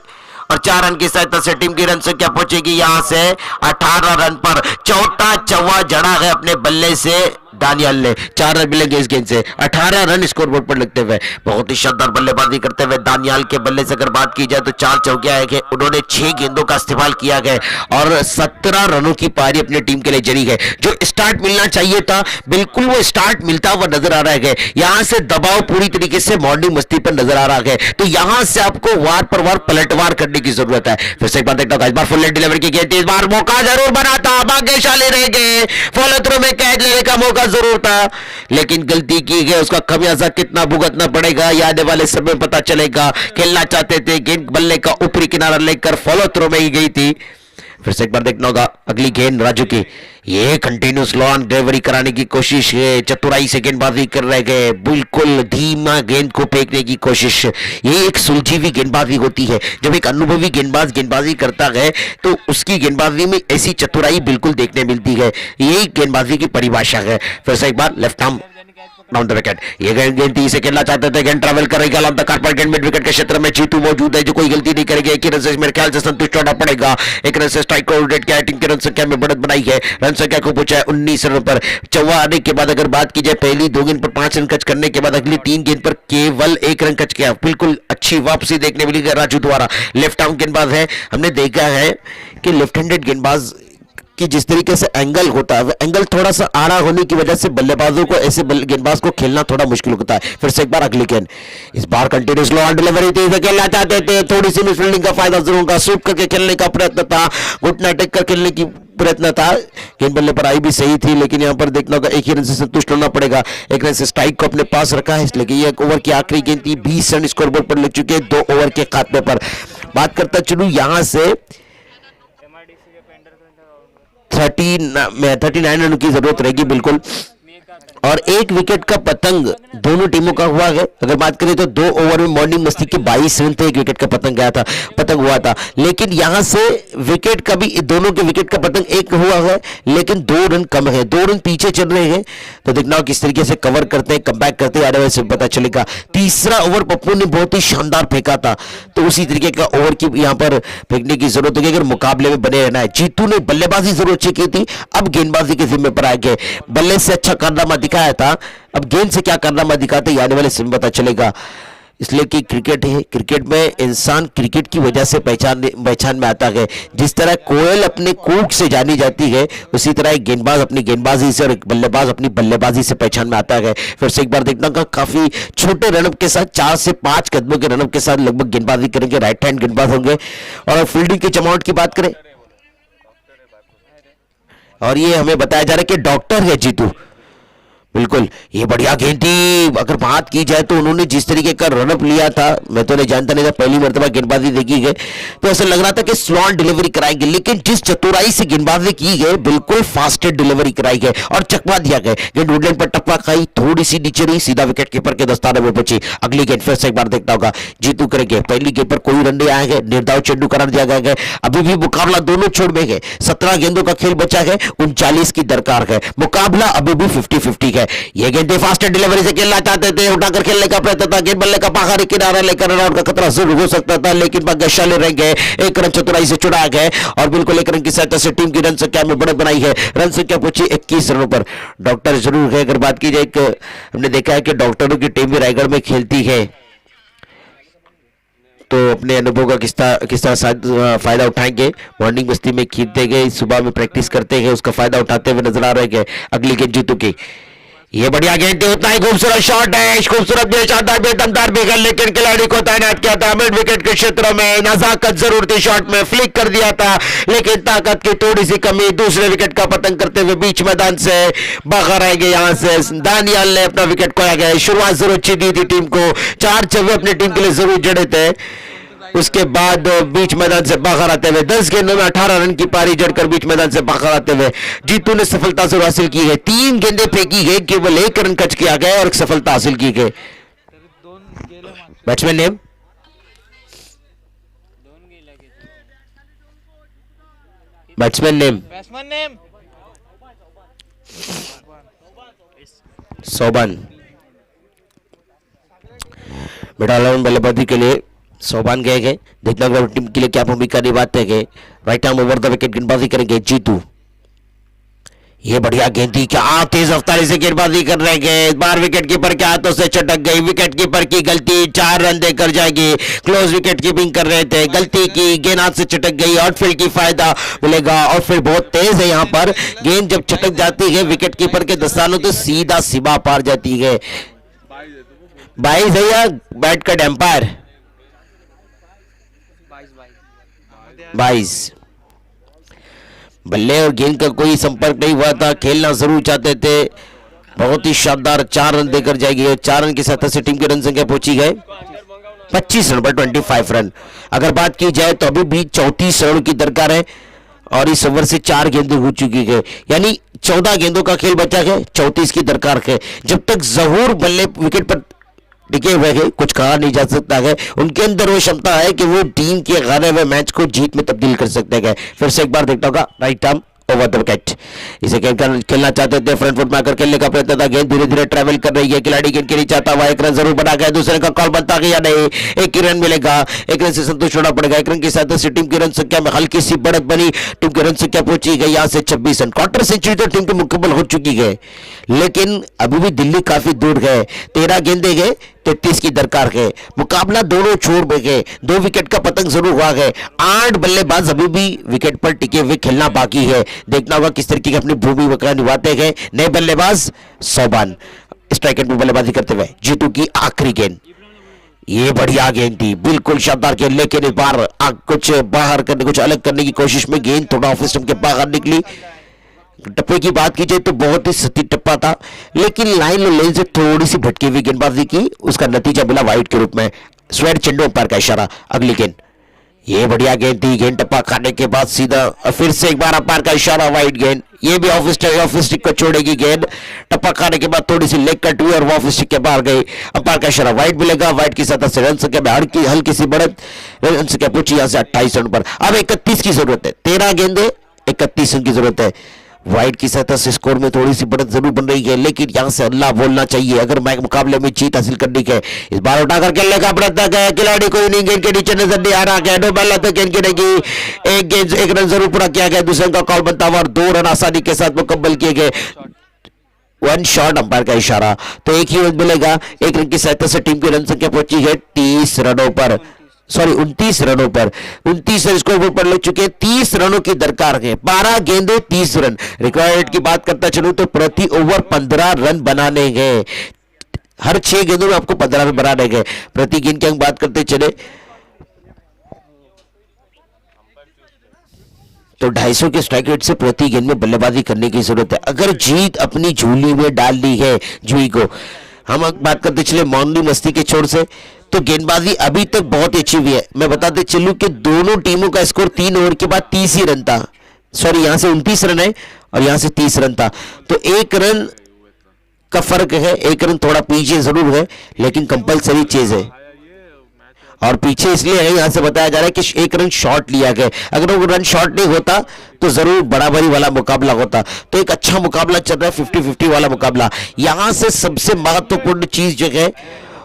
और 4 रन की सहायता से टीम की रन संख्या पहुंचेगी यहां से 18 रन पर। चौथा चौवा जड़ा है अपने बल्ले से दानियाल ने, 4 रन मिलेंगे इस गेंद से, 18 रन स्कोरबोर्ड पर लिखते हुए। बहुत ही शानदार बल्लेबाजी करते हुए दानियाल के बल्ले से अगर बात की जाए तो 4 चौकियां है कि उन्होंने 6 गेंदों का इस्तेमाल किया गया और 17 रनों की पारी अपनी टीम के लिए जड़ी है। जो स्टार्ट मिलना चाहिए था बिल्कुल वो स्टार्ट मिलता हुआ नजर आ रहा है। यहां से दबाव पूरी तरीके से मॉर्निंग मस्ती पर नजर आ रहा है, तो यहां से आपको वार पर वार पलटवार करने की जरूरत है। फिर से एक बार देखता हूं, इस बार फुल लेग डिलीवरी की गेंद, इस बार मौका जरूर बना था, भाग्यशाली रह गए, फॉलो थ्रू में कैच लेने का मौका जरूर था लेकिन गलती की गई, उसका खमियाजा कितना भुगतना पड़ेगा ये आने वाले समय पता चलेगा। खेलना चाहते थे, गेंद बल्ले का ऊपरी किनारा लेकर फॉलो थ्रू में ही गई थी। फिर से एक बार देखना होगा अगली गेंद राजू की, ये कंटिन्यूस लॉन डिलीवरी कराने की कोशिश है, चतुराई से गेंदबाजी कर रहे गए, बिल्कुल धीमा गेंद को फेंकने की कोशिश। ये एक सुलझी हुई गेंदबाजी होती है। जब एक अनुभवी गेंदबाज गेंदबाजी करता है तो उसकी गेंदबाजी में ऐसी चतुराई बिल्कुल देखने मिलती है, यही गेंदबाजी की परिभाषा है। फिर से एक बार left arm down the wicket, ये गेंद थी, इसे खेलना चाहते थे, गेंद ट्रैवल करेगा ऑन द कार्पेट, गेंद मिड विकेट के क्षेत्र में जीतू मौजूद है जो कोई गलती नहीं करेगा। एक रन से मेरे ख्याल से संतुष्ट होना पड़ेगा। 1 रन से स्ट्राइक को आउट किया, टीम की रन संख्या में बढ़त बनाई है, रन संख्या को पहुंचा है 19 रनों पर। चौवा आने के बाद अगर बात की जाए पहली 2 गेंद पर 5 रन कच करने के बाद अगली 3 गेंद पर केवल 1 रन कच किया, बिल्कुल अच्छी वापसी देखने मिली राजू द्वारा। लेफ्ट आर्म गेंदबाज है, हमने देखा है कि लेफ्ट हैंडेड गेंदबाज कि जिस तरीके से एंगल होता है, एंगल थोड़ा सा आड़ा होने की वजह से बल्लेबाजों को ऐसे गेंदबाज को खेलना थोड़ा मुश्किल होता है। फिर से एक बार अगली गेंद, इस बार कंटिन्यूस लो डिलीवरी थी, खेलना चाहते थे, थोड़ी सी मिसफील्डिंग का फायदा जरूर होगा, स्वीप करके खेलने का प्रयत्न था, घुटना टेक कर खेलने की प्रयत्न था, गेंद बल्ले पर आई भी सही थी लेकिन यहां पर देखना होगा 1 ही रन से संतुष्ट होना पड़ेगा। 1 रन से स्ट्राइक को अपने पास रखा है, इसलिए ये ओवर की आखिरी गेंद थी, 20 रन स्कोरबोर्ड पर लिख चुके हैं 2 ओवर के खात्मे पर। बात करता चलूं यहां से 39 रन की जरूरत रहेगी बिल्कुल, और 1 विकेट का पतंग दोनों टीमों का हुआ है। अगर बात करें तो 2 ओवर में मॉर्निंग मस्ती के 22 रन थे, 1 विकेट का पतंग हुआ था लेकिन यहां से विकेट का भी दोनों के विकेट का पतंग 1 हुआ है लेकिन 2 रन कम है, 2 रन पीछे चल रहे हैं। तो देखना किस तरीके से कवर करते हैं, कमबैक करते हैं, आने वाले से पता चलेगा। तीसरा ओवर पप्पू ने बहुत ही शानदार फेंका था, तो उसी तरीके का ओवर की यहां पर फेंकने की जरूरत होगी अगर मुकाबले में बने रहना है। जीतू ने बल्लेबाजी जरूर अच्छी की थी, अब गेंदबाजी के जिम्मे पर आ गए, बल्ले से अच्छा कारनामा दिखाया था, अब गेंद से क्या कारनामा दिखाते हैं आने वाले समय पता चलेगा। इसलिए कि क्रिकेट है, क्रिकेट में इंसान क्रिकेट की वजह से पहचान में आता है। जिस तरह कोयल अपने कूक से जानी जाती है उसी तरह एक गेंदबाज अपनी गेंदबाजी से और एक बल्लेबाज अपनी बल्लेबाजी से पहचान में आता है। फिर से एक बार देखना का काफी छोटे रनअप के साथ 4 से 5 कदमों के रनअप के साथ लगभग गेंदबाजी करेंगे, राइट हैंड गेंदबाज होंगे। और फील्डिंग की जमावट की बात करें और ये हमें बताया जा रहा है कि डॉक्टर है जीतू, बिल्कुल, ये बढ़िया गेंद थी। अगर बात की जाए तो उन्होंने जिस तरीके का रनअप लिया था, मैं तो नहीं जानता नहीं था, पहली मर्तबा गेंदबाजी देखी गई तो ऐसा लग रहा था कि स्लॉट डिलीवरी कराएंगे, लेकिन जिस चतुराई से गेंदबाजी की गई बिल्कुल फास्टेड डिलीवरी कराई गई और चकमा दिया गया। गेंद वुडलैंड पर टप्पा खाई, थोड़ी सी नीचे रही, सीधा विकेट कीपर के दस्ताने में पहुंची। अगली गेंद फिर से एक बार देखना होगा, जीतू करेंगे। पहली गेंद पर कोई रन नहीं आए गए, निर्धाव चेंडू करार दिया गया है। अभी भी मुकाबला दोनों छोड़ में है, 17 गेंदों का खेल बचा है, 39 की दरकार है। मुकाबला अभी भी 50-50 है। ये गेंदें फास्ट डिलीवरी से खेलना चाहते थे, उठाकर खेलने का प्रयत्न था, गेंद बल्ले का बाहरी किनारा लेकर रन आउट का खतरा जरूर हो सकता था, लेकिन भाग्यशाली रह गए। एक रन चतुराई से चुरा गए और बिल्कुल एक रन की सहायता से टीम की रन संख्या में बढ़त बनाई है। रन संख्या पहुंची 21 रनों पर। डॉक्टर जरूर है, अगर बात की जाए, हमने देखा है कि डॉक्टरों की टीम भी रायगढ़ में खेलती है, तो अपने अनुभव का किस तरह फायदा उठाएंगे। मॉर्निंग मस्ती में खेलते गए, सुबह में प्रैक्टिस करते गए, उसका फायदा उठाते हुए नजर आ रहे हैं। अगली गेंद जीतू की, ये बढ़िया गेंद थी, उतना ही खूबसूरत शॉट है, खूबसूरत शानदार बेदमदार बिगल, लेकिन खिलाड़ी को तैनात किया था मिड विकेट के क्षेत्र में। नजाकत जरूर थी, शॉट में फ्लिक कर दिया था, लेकिन ताकत की थोड़ी सी कमी। दूसरे विकेट का पतंग करते हुए बीच मैदान से बाहर आएंगे। यहां से दानियाल ने अपना विकेट खोया गया। शुरुआत जरूर अच्छी दी थी टीम को, 4 छक्के अपनी टीम के लिए जरूर जड़े थे। उसके बाद बीच मैदान से बाहर आते हुए 10 गेंदों में 18 रन की पारी जड़कर बीच मैदान से बाहर आते हुए जीतू ने सफलता से हासिल की है। 3 गेंदें फेंकी गई, केवल 1 रन कच किया गया और सफलता हासिल की गई। Batsman name, batsman name Soban. बेटा ऑलराउंड बल्लेबाजी के लिए सोबान गए। देखना होगा टीम के लिए क्या भूमिका निभाते हैं। Right arm over the wicket गेंदबाजी करेंगे जीतू। ये बढ़िया गेंद थी, क्या तेज रफ्तारी से गेंदबाजी कर रहे हैं। बाहर विकेट कीपर के हाथों से चटक गई, विकेट कीपर की गलती, 4 रन देकर जाएगी। क्लोज विकेट कीपिंग कर रहे थे, गलती की, गेंद हाथ से चटक गई। आउटफील्ड की फायदा मिलेगा, आउटफील्ड बहुत तेज है। यहाँ पर गेंद जब चटक जाती है विकेट कीपर के दस्तानों तो सीधा सीमा पार जाती है। 22 है या बैट का एम्पायर 22। बल्ले और गेंद का कोई संपर्क नहीं हुआ था, खेलना जरूर चाहते थे। बहुत ही शानदार 4 रन देकर जाएगी। 4 रन की सहायता से टीम की रन संख्या पहुंची गए 25 रन पर 25 रन। अगर बात की जाए तो अभी भी 34 रन की दरकार है और इस ओवर से 4 गेंदें हो चुकी है, यानी 14 गेंदों का खेल बचा है, 34 की दरकार है। जब तक जहूर बल्ले विकेट पर टिके हुए हैं, कुछ कहा नहीं जा सकता है। उनके अंदर वो क्षमता है कि वो टीम के हारे हुए मैच को जीत में तब्दील कर सकते हैं। फिर से एक बार देखता होगा, right arm over the wicket. इसे खेलना चाहते थे, फ्रंट फुट में आकर खेलने का प्रयत्न था। गेंद धीरे धीरे ट्रैवल कर रही है, खिलाड़ी गेंद के लिए चाहता हुआ 1 रन जरूर बना गया। दूसरे का कॉल बनता है या नहीं, 1 ही रन मिलेगा, 1 रन से संतुष्ट होना पड़ेगा। 1 रन की सहायता से टीम की रन संख्या में हल्की सी बढ़त बनी, टीम की रन संख्या पहुंची गई यहाँ से 26 रन। क्वार्टर सेंचुरी तो टीम की मुकम्मल हो चुकी है, लेकिन अभी भी दिल्ली काफी दूर है। 13 गेंदे गए, 33 की दरकार है। मुकाबला दोनों छोर में गए, 2 विकेट का पतंग जरूर हुआ है। 8 बल्लेबाज अभी भी विकेट पर टिके हुए खेलना बाकी है। देखना होगा किस तरीके की अपनी भूमिका निभाते हैं नए बल्लेबाज। सोबान स्ट्राइक एंड पे बल्लेबाजी करते हुए जीतू की आखिरी गेंद। ये बढ़िया गेंद थी, बिल्कुल शानदार गेंद, लेकिन इस बार कुछ बाहर करने, कुछ अलग करने की कोशिश में गेंद थोड़ा ऑफ स्टंप के बाहर निकली। टप्पे की बात की जाए तो बहुत ही सटीक टप्पा था, लेकिन लाइन और लेन से थोड़ी सी भटकी हुई गेंदबाजी की, उसका नतीजा मिला वाइड के रूप में। स्वेट चेंडू अंपायर का इशारा। अगली गेंद, ये बढ़िया गेंद थी, गेंद टप्पा खाने के बाद सीधा फिर से एक बार अंपायर का इशारा, वाइड गेंद। ये भी ऑफ स्टिक को छोड़ेगी गेंद, टप्पा खाने के बाद थोड़ी सी लेग कट हुई और ऑफ स्टिक के बाहर गई। अंपायर का इशारा, वाइड मिलेगा। वाइड की सतह से रन संख्या में हल्की सी बढ़त, रन संख्या पहुंची यहाँ से 28 रन पर। अब 31 की जरूरत है, 13 गेंदे 31 रन की जरूरत है। वाइड की सतह से स्कोर में थोड़ी सी बढ़त जरूर बन रही है, लेकिन यहां से अल्लाह बोलना चाहिए अगर मैच मुकाबले में जीत हासिल करनी है। इस बार उठाकर खेलने का प्रयत्न किया, खिलाड़ी को इनिंग गेंद के नीचे नजर नहीं आ रहा है। 2 बल्ला तक गेंद गिरेगी, 1 रन जरूर पूरा किया गया। दूसरे का कॉल बनता हुआ और 2 रन आसानी के साथ मुकम्मल किए गए। 1 शॉट अंपायर का इशारा, तो 1 ही रन मिलेगा। 1 रन की सहायता से टीम की रन संख्या पहुंची है 30 रनों पर, सॉरी 29 रनों पर। 29 रन स्कोर पर लग चुके हैं, 30 रनों की दरकार है। 12 गेंदे 30 रन। रिक्वायर्ड की बात करता चलूं तो प्रति ओवर 15 रन बनाने गए। हर 6 गेंदों में आपको 15 रन बनाने गए। प्रति गेंद की हम बात करते चले तो 250 के स्ट्राइक रेट से प्रति गेंद में बल्लेबाजी करने की जरूरत है। अगर जीत अपनी झोली में डाल ली है जुई को, हम बात करते चले मौनवी मस्ती के छोर से, तो गेंदबाजी अभी तक बहुत ही अच्छी हुई है। मैं बताते चलूं कि दोनों टीमों का स्कोर 3 ओवर के बाद 30 ही रन था, सॉरी यहाँ से 29 रन है और यहाँ से 30 रन था, तो 1 रन का फर्क है, 1 रन थोड़ा पीछे जरूर है, लेकिन कंपलसरी चीज है। और पीछे इसलिए है, यहां से बताया जा रहा है कि 1 रन शॉर्ट लिया गया। अगर वो रन शॉर्ट नहीं होता तो जरूर बराबरी वाला मुकाबला होता। तो एक अच्छा मुकाबला चल रहा है, 50-50 वाला मुकाबला। यहां से सबसे महत्वपूर्ण चीज जो है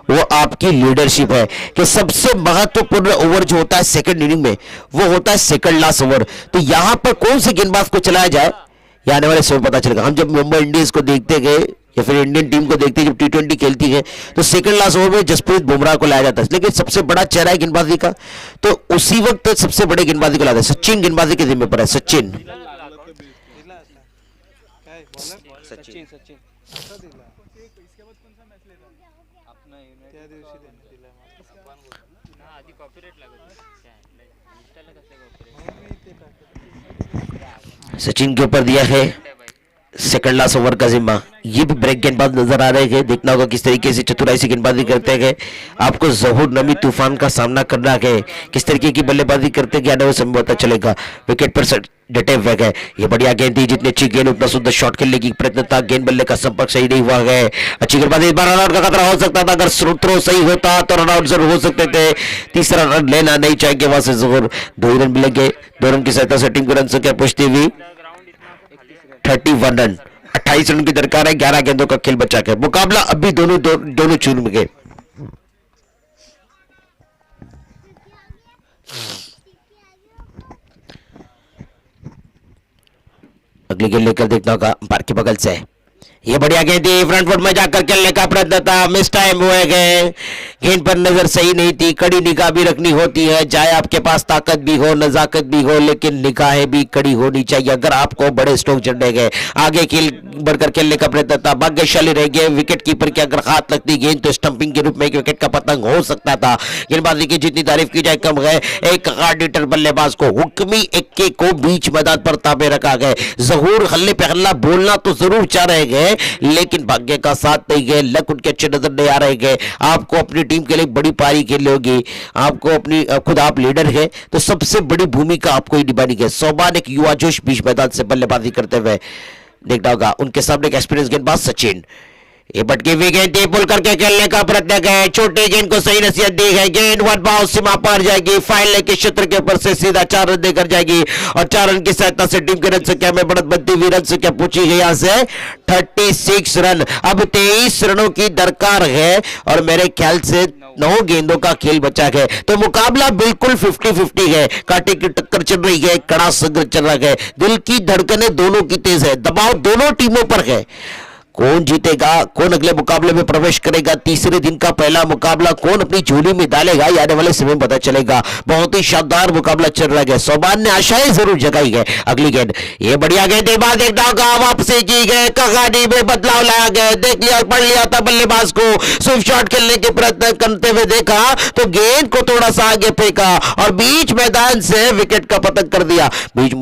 वो आपकी लीडरशिप है, कि सबसे महत्वपूर्ण ओवर जो होता है सेकंड इनिंग में वो होता है सेकंड लास्ट ओवर। तो यहां पर कौन से गेंदबाज को चलाया जाए, ये आने वाले समय पता चलेगा। हम जब मुंबई इंडियंस को देखते गए या फिर इंडियन टीम को देखते जब T20 खेलती है, तो सेकंड लास्ट ओवर में जसप्रीत बुमराह को लाया जाता है, लेकिन सबसे बड़ा चेहरा है गेंदबाजी का, तो उसी वक्त सबसे बड़े गेंदबाजी को लाया है। सचिन गेंदबाजी के जिम्मे पर है। सचिन सचिन के ऊपर दिया है सेकंड लास्ट ओवर का जिम्मा। ये भी ब्रेक गेंदबाज नजर आ रहे हैं, देखना होगा किस तरीके से चतुराई से गेंदबाजी करते हैं। आपको जहूर नमी तूफान का सामना करना है, किस तरीके की बल्लेबाजी करते हैं आने वाले समय पता चलेगा। विकेट पर डटे हुए गए, ये बढ़िया गेंद थी, जितनी अच्छी गेंद उतना सुंदर शॉट खेलने की प्रयत्न था, गेंद बल्ले का संपर्क सही नहीं हुआ है। अच्छी गेंदबाजी, इस बार रनआउट का खतरा हो सकता था, अगर थ्रो सही होता तो रनआउट जरूर हो सकते थे। तीसरा रन लेना नहीं चाहेंगे वहां से जहूर, 2 रन मिलेंगे। 2 रन की सहायता से टीम को रन संख्या पुष्टि हुई 31 रन। 28 रन की दरकार है, 11 गेंदों का खेल बचा है। मुकाबला अभी दोनों चूर में गए। अगली गेंद लेकर देखना होगा अंपायर के बगल से। ये बढ़िया गेंद थी, फ्रंट फुट में जाकर खेलने का प्रयत्न था, मिस टाइम हुए गए, गेंद पर नजर सही नहीं थी। कड़ी निगाह भी रखनी होती है, चाहे आपके पास ताकत भी हो, नजाकत भी हो, लेकिन निगाहें भी कड़ी होनी चाहिए। अगर आपको बड़े स्ट्रोक चढ़ने गए, आगे बढ़कर खेलने का प्रयत्न था, भाग्यशाली रह गए। विकेट कीपर की अगर हाथ लगती गेंद तो स्टंपिंग के रूप में एक विकेट का पतंग हो सकता था। गेंदबाजी की जितनी तारीफ की जाए कम है। एक हार्ड बल्लेबाज को हुक्मी इक्के को बीच मैदान पर ताबे रखा गया। जहूर हल्ले पे हल्ला बोलना तो जरूर चाह रहे गए, लेकिन भाग्य का साथ नहीं गए, लक उनके अच्छे नजर नहीं आ रहे गए। आपको अपनी टीम के लिए बड़ी पारी खेलनी होगी, आपको अपनी खुद आप लीडर है, तो सबसे बड़ी भूमिका आपको ही निभानी है। सोबान एक युवा जोश बीच मैदान से बल्लेबाजी करते हुए देखना होगा। उनके सामने एक एक्सपीरियंस गेंदबाज सचिन, ये भटकी हुई गेंद पुल करके खेलने का प्रयत्न है, छोटी गेंद को सही नसीहत दी है, गेंद 1 बाउंड सीमा पार जाएगी, फाइल के क्षेत्र के ऊपर से सीधा 4 रन देकर जाएगी और 4 रन की सहायता से टीम की रन संख्या में बढ़त बनती हुई रन संख्या पूछी गई यहां से 36 रन। अब 23 रनों की दरकार है और मेरे ख्याल से 9 गेंदों का खेल बचा है, तो मुकाबला बिल्कुल 50-50 है। कांटे की टक्कर चल रही है, कड़ा संघर्ष चल रहा है, दिल की धड़कनें दोनों की तेज है, दबाव दोनों टीमों पर है। कौन जीतेगा, कौन अगले मुकाबले में प्रवेश करेगा, तीसरे दिन का पहला मुकाबला कौन अपनी झोली में डालेगा, ये आने वाले समय में पता चलेगा। बहुत ही शानदार मुकाबला चल रहा है, सोबान ने आशाएं जरूर जगाई है। अगली गेंद, ये बढ़िया गेंद, बाद एक डाका वापसी की गई, कहानी में बदलाव लाया गया, देख लिया पढ़ लिया था बल्लेबाज को, स्विप शॉट खेलने के प्रयत्न करते हुए देखा तो गेंद को थोड़ा सा आगे फेंका और बीच मैदान से विकेट का पतन कर दिया। बीच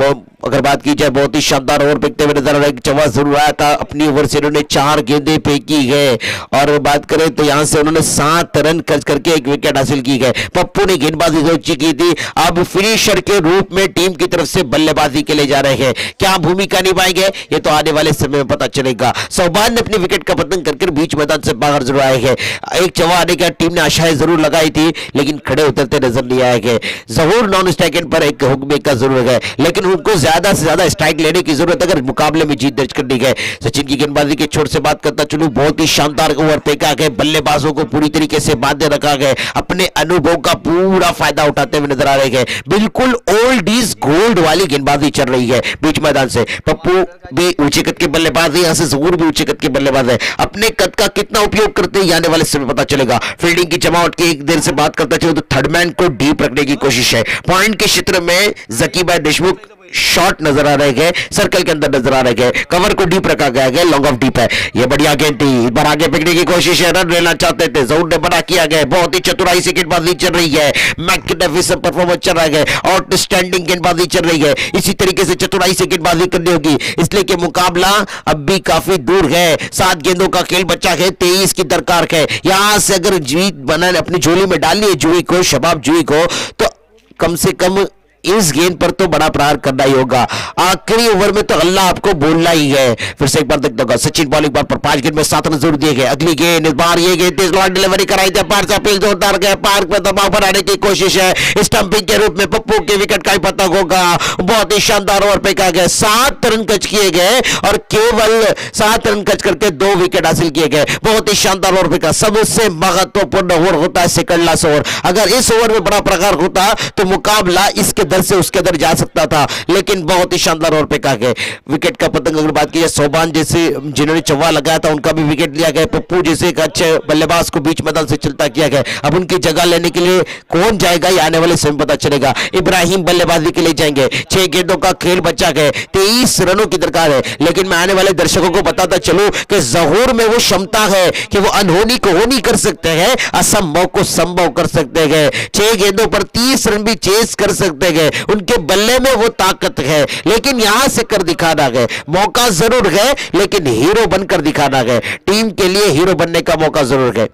अगर बात की जाए बहुत ही शानदार ओवर फेंकते हुए नजर आ रहा है, जवाब जरूर आया था। अपनी ओवर से उन्होंने 4 गेंदें फेंकी है और बात करें तो यहां से उन्होंने 7 रन खर्च करके एक विकेट हासिल की है। पप्पू ने गेंदबाजी जो अच्छी की थी, अब फिनिशर के रूप में टीम की तरफ से बल्लेबाजी के लिए जा रहे हैं। क्या भूमिका निभाएंगे ये तो आने वाले समय में पता चलेगा। सोबान ने अपने विकेट का पतन करके बीच मैदान से बाहर जरूर आए हैं। एक जवाब आने का टीम ने आशाएं जरूर लगाई थी, लेकिन खड़े उतरते नजर नहीं आए हैं। जहूर नॉन स्ट्राइक पर एक हुक्म का जरूर है, लेकिन उनको ज्यादा से ज्यादा स्ट्राइक लेने की जरूरत अगर मुकाबले में जीत दर्ज करनी है। सचिन की गेंदबाजी के छोर से बात करता चलूं, बहुत ही शानदार ओवर फेंका गया, बल्लेबाजों को पूरी तरीके से बांधे रखा गया, अपने अनुभव का पूरा फायदा उठाते हुए नजर आ रहे हैं। बिल्कुल ओल्ड इज गोल्ड वाली गेंदबाजी चल रही है बीच मैदान से। पप्पू भी ऊंचे कद के बल्लेबाज है, यहां से जहूर भी ऊंचे कद के बल्लेबाज है। अपने कद का कितना उपयोग करते हैं आने वाले समय पता चलेगा। फील्डिंग की जमावट की एक देर से बात करता चलो तो थर्ड मैन को डीप रखने की कोशिश है। पॉइंट के क्षेत्र में जकीर भाई देशमुख शॉट नजर आ रहे हैं, सर्कल के अंदर नजर आ रहे हैं, कवर को डीप रखा गया है, लॉन्ग ऑफ डीप है। ये बढ़िया गेंद थी, इस बार आगे फेंकने की कोशिश है, रन लेना चाहते थे, जरूर ने बना किया गया, बहुत ही चतुराई से गेंदबाजी चल रही है, मैग्निफिसेंट परफॉर्मेंस चल रहा है, आउटस्टैंडिंग गेंदबाजी चल रही है। इसी तरीके से चतुराई से गेंदबाजी करनी होगी, इसलिए कि मुकाबला अब भी काफी दूर है। 7 गेंदों का खेल बचा है, 23 की दरकार है। यहां से अगर जीत बना अपनी झोली में डालनी है जुई को, शबाब जुई को, तो कम से कम इस गेंद पर तो बड़ा प्रहार करना ही होगा। आखिरी ओवर में तो अल्लाह आपको बोलना ही है। फिर से एक बार देखता होगा सचिन बॉलिंग बार पर 5 गेंद में 7 रन जरूर दिए गए। अगली गेंद, इस बार ये गेंद तेज लॉन्ग डिलीवरी कराई थी, पार से अपील जोरदार गए, पार्क में दबाव बनाने की कोशिश है, स्टंपिंग के रूप में पप्पू के विकेट का ही पता होगा। बहुत ही शानदार ओवर पे कहा गया, 7 रन कच किए गए और केवल 7 रन कच करके 2 विकेट हासिल किए गए। बहुत ही शानदार ओवर पे का सबसे महत्वपूर्ण ओवर होता है सेकंड लास्ट ओवर। अगर इस ओवर में बड़ा प्रकार होता तो मुकाबला इसके दर से उसके दर जा सकता था, लेकिन बहुत ही शानदार ओवर पे कहा गया। विकेट का पतंग अगर बात की जाए, सोबान जैसे जिन्होंने चौवा लगाया था उनका भी विकेट लिया गया, पप्पू जैसे एक अच्छे बल्लेबाज को बीच मैदान से चलता किया गया। अब उनकी जगह लेने के लिए कौन जाएगा ये आने वाले समय में पता चलेगा। इब्राहिम बल्लेबाजी के लिए जाएंगे, 6 गेंदों का खेल बचा गया, 23 रनों की दरकार है। लेकिन मैं आने वाले दर्शकों को बताता चलूं कि जहूर में वो क्षमता है कि वो अनहोनी को होनी कर सकते हैं, असंभव को संभव कर सकते हैं। 6 गेंदों पर 30 रन भी चेस कर सकते हैं, उनके बल्ले में वो ताकत है। लेकिन यहां से कर दिखाना है, मौका जरूर है लेकिन हीरो बनकर दिखाना है। टीम के लिए हीरो बनने का मौका जरूर है।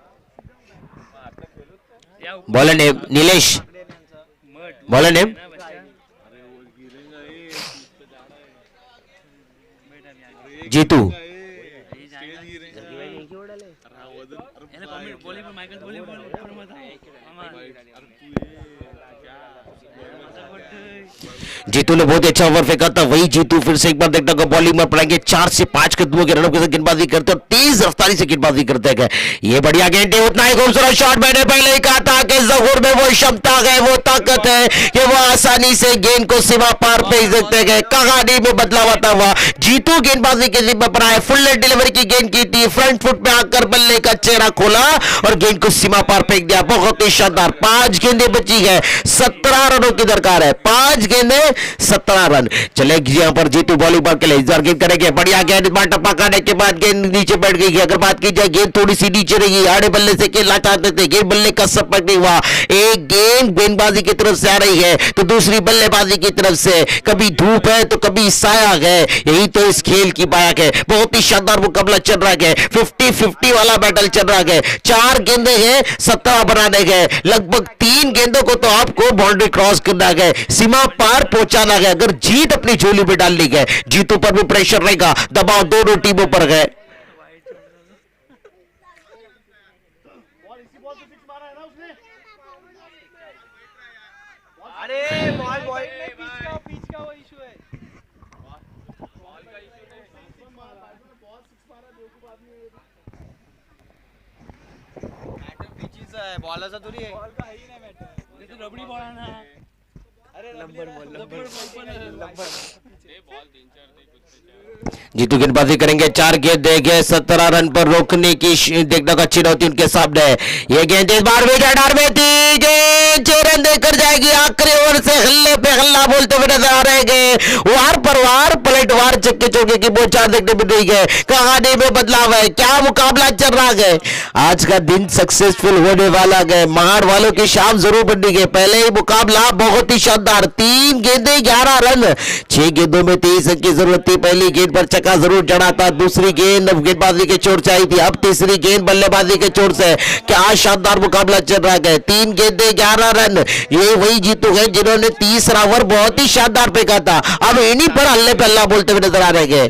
Bowler name Nilesh, bowler name Jitu. Jitu ने बहुत अच्छा ओवर फेंका था, वही जीतू फिर से एक बार देखता होगा बॉलिंग में पड़ेंगे। 4 से 5 कदमों के रनों के साथ गेंदबाजी करते हैं और तेज रफ्तारी से गेंदबाजी करते हैं। ये बढ़िया गेंद है, उतना ही खूबसूरत शॉट। मैंने पहले ही कहा था कि जहूर में वो क्षमता है, वो ताकत है कि वो आसानी से गेंद को सीमा पार फेंक सकते हैं। कहानी में बदलाव आता हुआ जीतू गेंदबाजी के जिम्मे पर आए, फुल लेग डिलीवरी की गेंद की थी, फ्रंट फुट पे आकर बल्ले का चेहरा खोला और गेंद को सीमा पार फेंक दिया। बहुत ही शानदार। 5 गेंदें बची है, 17 रनों की दरकार है, 5 गेंदें 17 रन। चले यहां पर जीतू बॉलिंग बार के लिए गेंद करेंगे, बढ़िया गेंद, टप्पा करने के बाद गेंद नीचे बैठ गई। अगर बात की जाए गेंद थोड़ी सी नीचे रही, आड़े बल्ले से खेलना चाहते थे, गेंद बल्ले का सपोर्ट नहीं हुआ। एक गेंद गेंदबाजी की तरफ से आ रही है तो दूसरी बल्लेबाजी की तरफ से, कभी धूप है तो कभी साया है, यही तो इस खेल की बात है। बहुत ही शानदार मुकाबला चल रहा है, 50-50 वाला बैटल चल रहा है। 4 गेंदें हैं, 17 बनाने गए, लगभग 3 गेंदों को तो आपको बाउंड्री क्रॉस करना है, सीमा पार पहुंचाना है। अगर जीत अपनी झोली में डालनी है, जीतों पर भी प्रेशर रहेगा, दबाव दोनों टीमों पर है।
अरे बॉल पिच का वो इशू है। बॉलचा थोडी आहे, बॉल का ही नाही मॅटर, ये तो रबडी बॉल आहे ना। अरे लंबर बॉल
जीतू गेंदबाजी करेंगे, 4 गेंद देंगे, 17 रन पर रोकने की देखना अच्छी होती उनके सामने। ये गेंद इस बार विकेट हार में थी, गेंद 6 रन देकर जाएगी। आखिरी ओवर से हल्ले पे हल्ला बोलते हुए नजर आ रहे हैं, वार पर वार पलटवार चक्के चौके की बोचार देखने मिल रही है। कहानी में बदलाव है, क्या मुकाबला चल रहा है। आज का दिन सक्सेसफुल होने वाला है, महाड़ वालों की शाम जरूर बननी है। पहले ही मुकाबला बहुत ही शानदार, 3 गेंदें 11 रन, 6 गेंदों में 23 रन की जरूरत थी। पहली गेंद पर चक्का जरूर जड़ा था, दूसरी गेंद गेंदबाजी के चोट से आई थी, अब तीसरी गेंद बल्लेबाजी के चोट से। क्या शानदार मुकाबला चल रहा है, 3 गेंदें 11 रन। ये वही जीतू है जिन्होंने 30 ओवर बहुत ही शानदार फेंका था, अब इन्हीं पर हल्ले पे हल्ला बोलते हुए नजर आ रहे हैं।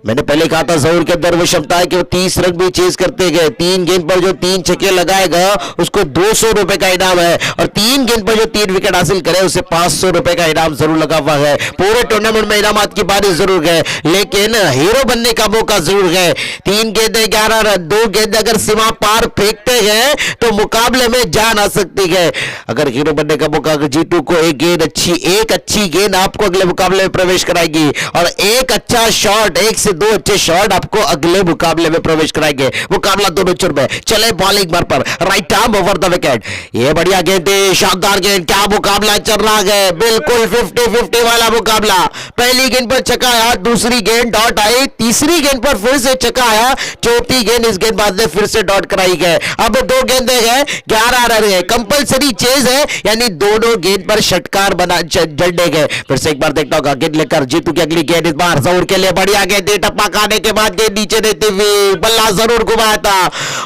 मैंने पहले कहा था जहूर के अंदर वो क्षमता है कि वो 30 रन भी चेज करते गए। 3 गेंद पर जो 3 छक्के लगाएगा उसको 200 रुपए का इनाम है, और 3 गेंद पर जो 3 विकेट हासिल करे उसे 500 रुपए का इनाम जरूर लगा हुआ है। पूरे टूर्नामेंट में इनामात की बारिश जरूर है, लेकिन हीरो बनने का मौका जरूर है। 3 गेंदें 11 रन, 2 गेंद अगर सीमा पार फेंकते हैं तो मुकाबले में जान आ सकती है। अगर हीरो बनने का मौका, जीतू को एक अच्छी गेंद आपको अगले मुकाबले में प्रवेश कराएगी, और एक अच्छा शॉट, 1 से से दो अच्छे शॉट आपको अगले मुकाबले में प्रवेश कराएंगे। मुकाबला दोनों चुर में चले, बॉलिंग बार पर right arm over the wicket. ये बढ़िया गेंद थी, शानदार गेंद, क्या मुकाबला चल रहा है, बिल्कुल 50-50 वाला मुकाबला। पहली गेंद पर छक्का आया, दूसरी गेंद डॉट आई, तीसरी गेंद पर फिर से छक्का आया, चौथी गेंद इस गेंदबाज ने फिर से डॉट कराई है। अब दो गेंदे हैं, 11 रन है, कंपलसरी चेज है, यानी दोनों गेंद पर षटकार बना जड़ने गए। फिर से एक बार देखता होगा गेंद लेकर जीतू की अगली गेंद, इस बार जरूर के लिए बढ़िया गेंद, टप्पा खाने के बाद गेंद नीचे देते हुए बल्ला जरूर घुमाया था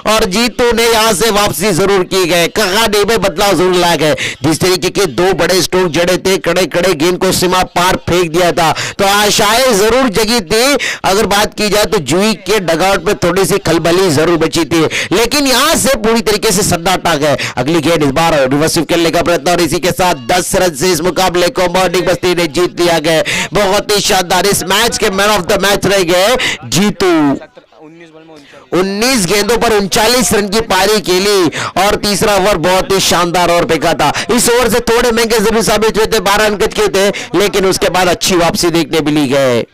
और जीतू ने यहां से वापसी जरूर की गए, कहानी में बदलाव जरूर लाया गए। जिस तरीके के दो बड़े स्ट्रोक जड़े थे, कड़े कड़े गेंद को सीमा पार फेंक दिया था, तो आशाएं जरूर जगी थी। अगर बात की जाए तो जूही के डगआउट में थोड़ी सी खलबली जरूर बची थी, लेकिन यहां से पूरी तरीके से सन्नाटा गए। अगली गेंद इस बार रिवर्सिव खेलने का प्रयत्न और इसी के साथ 10 रन से इस मुकाबले को मॉर्निंग बस्ती ने जीत लिया गया। बहुत ही शानदार, इस मैच के मैन ऑफ द मैच रह गए जीतू। 19 गेंदों पर 39 रन की पारी खेली और तीसरा ओवर बहुत ही शानदार ओवर फेंका था। इस ओवर से थोड़े महंगे जरूर साबित हुए थे, 12 रन के थे, लेकिन उसके बाद अच्छी वापसी देखने मिली गए।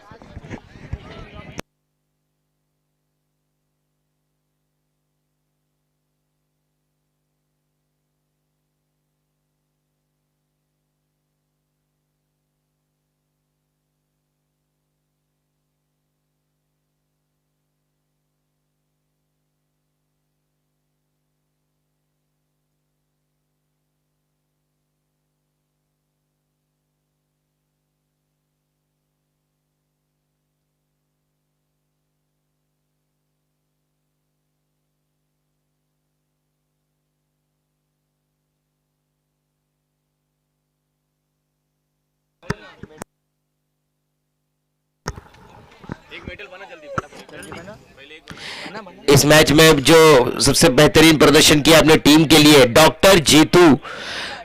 इस मैच में जो सबसे बेहतरीन प्रदर्शन किया अपने टीम के लिए डॉक्टर जीतू,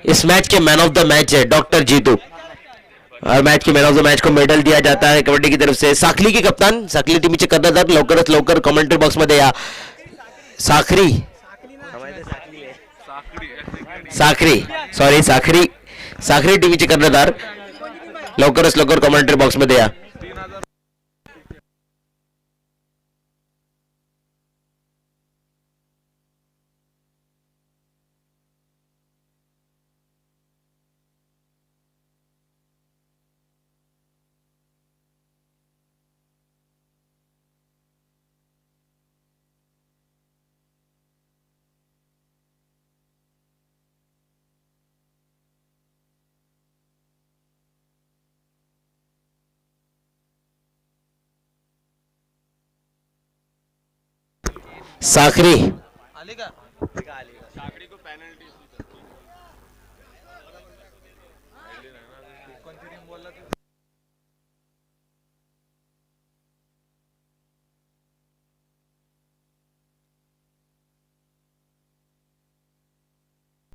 इस मैच के मैन ऑफ द मैच है डॉक्टर जीतू। और मैच के मैन ऑफ द मैच को मेडल दिया जाता है कबड्डी की तरफ से साखली के कप्तान, साखली टीमचे कर्णधार लवकरच लवकर कमेंट्री बॉक्स मध्ये या। साखरी साखरी सॉरी साखरी साखरी टीमचे कर्णधार लवकरच लवकर कमेंट्री बॉक्स मध्ये या। साखरी
आले का?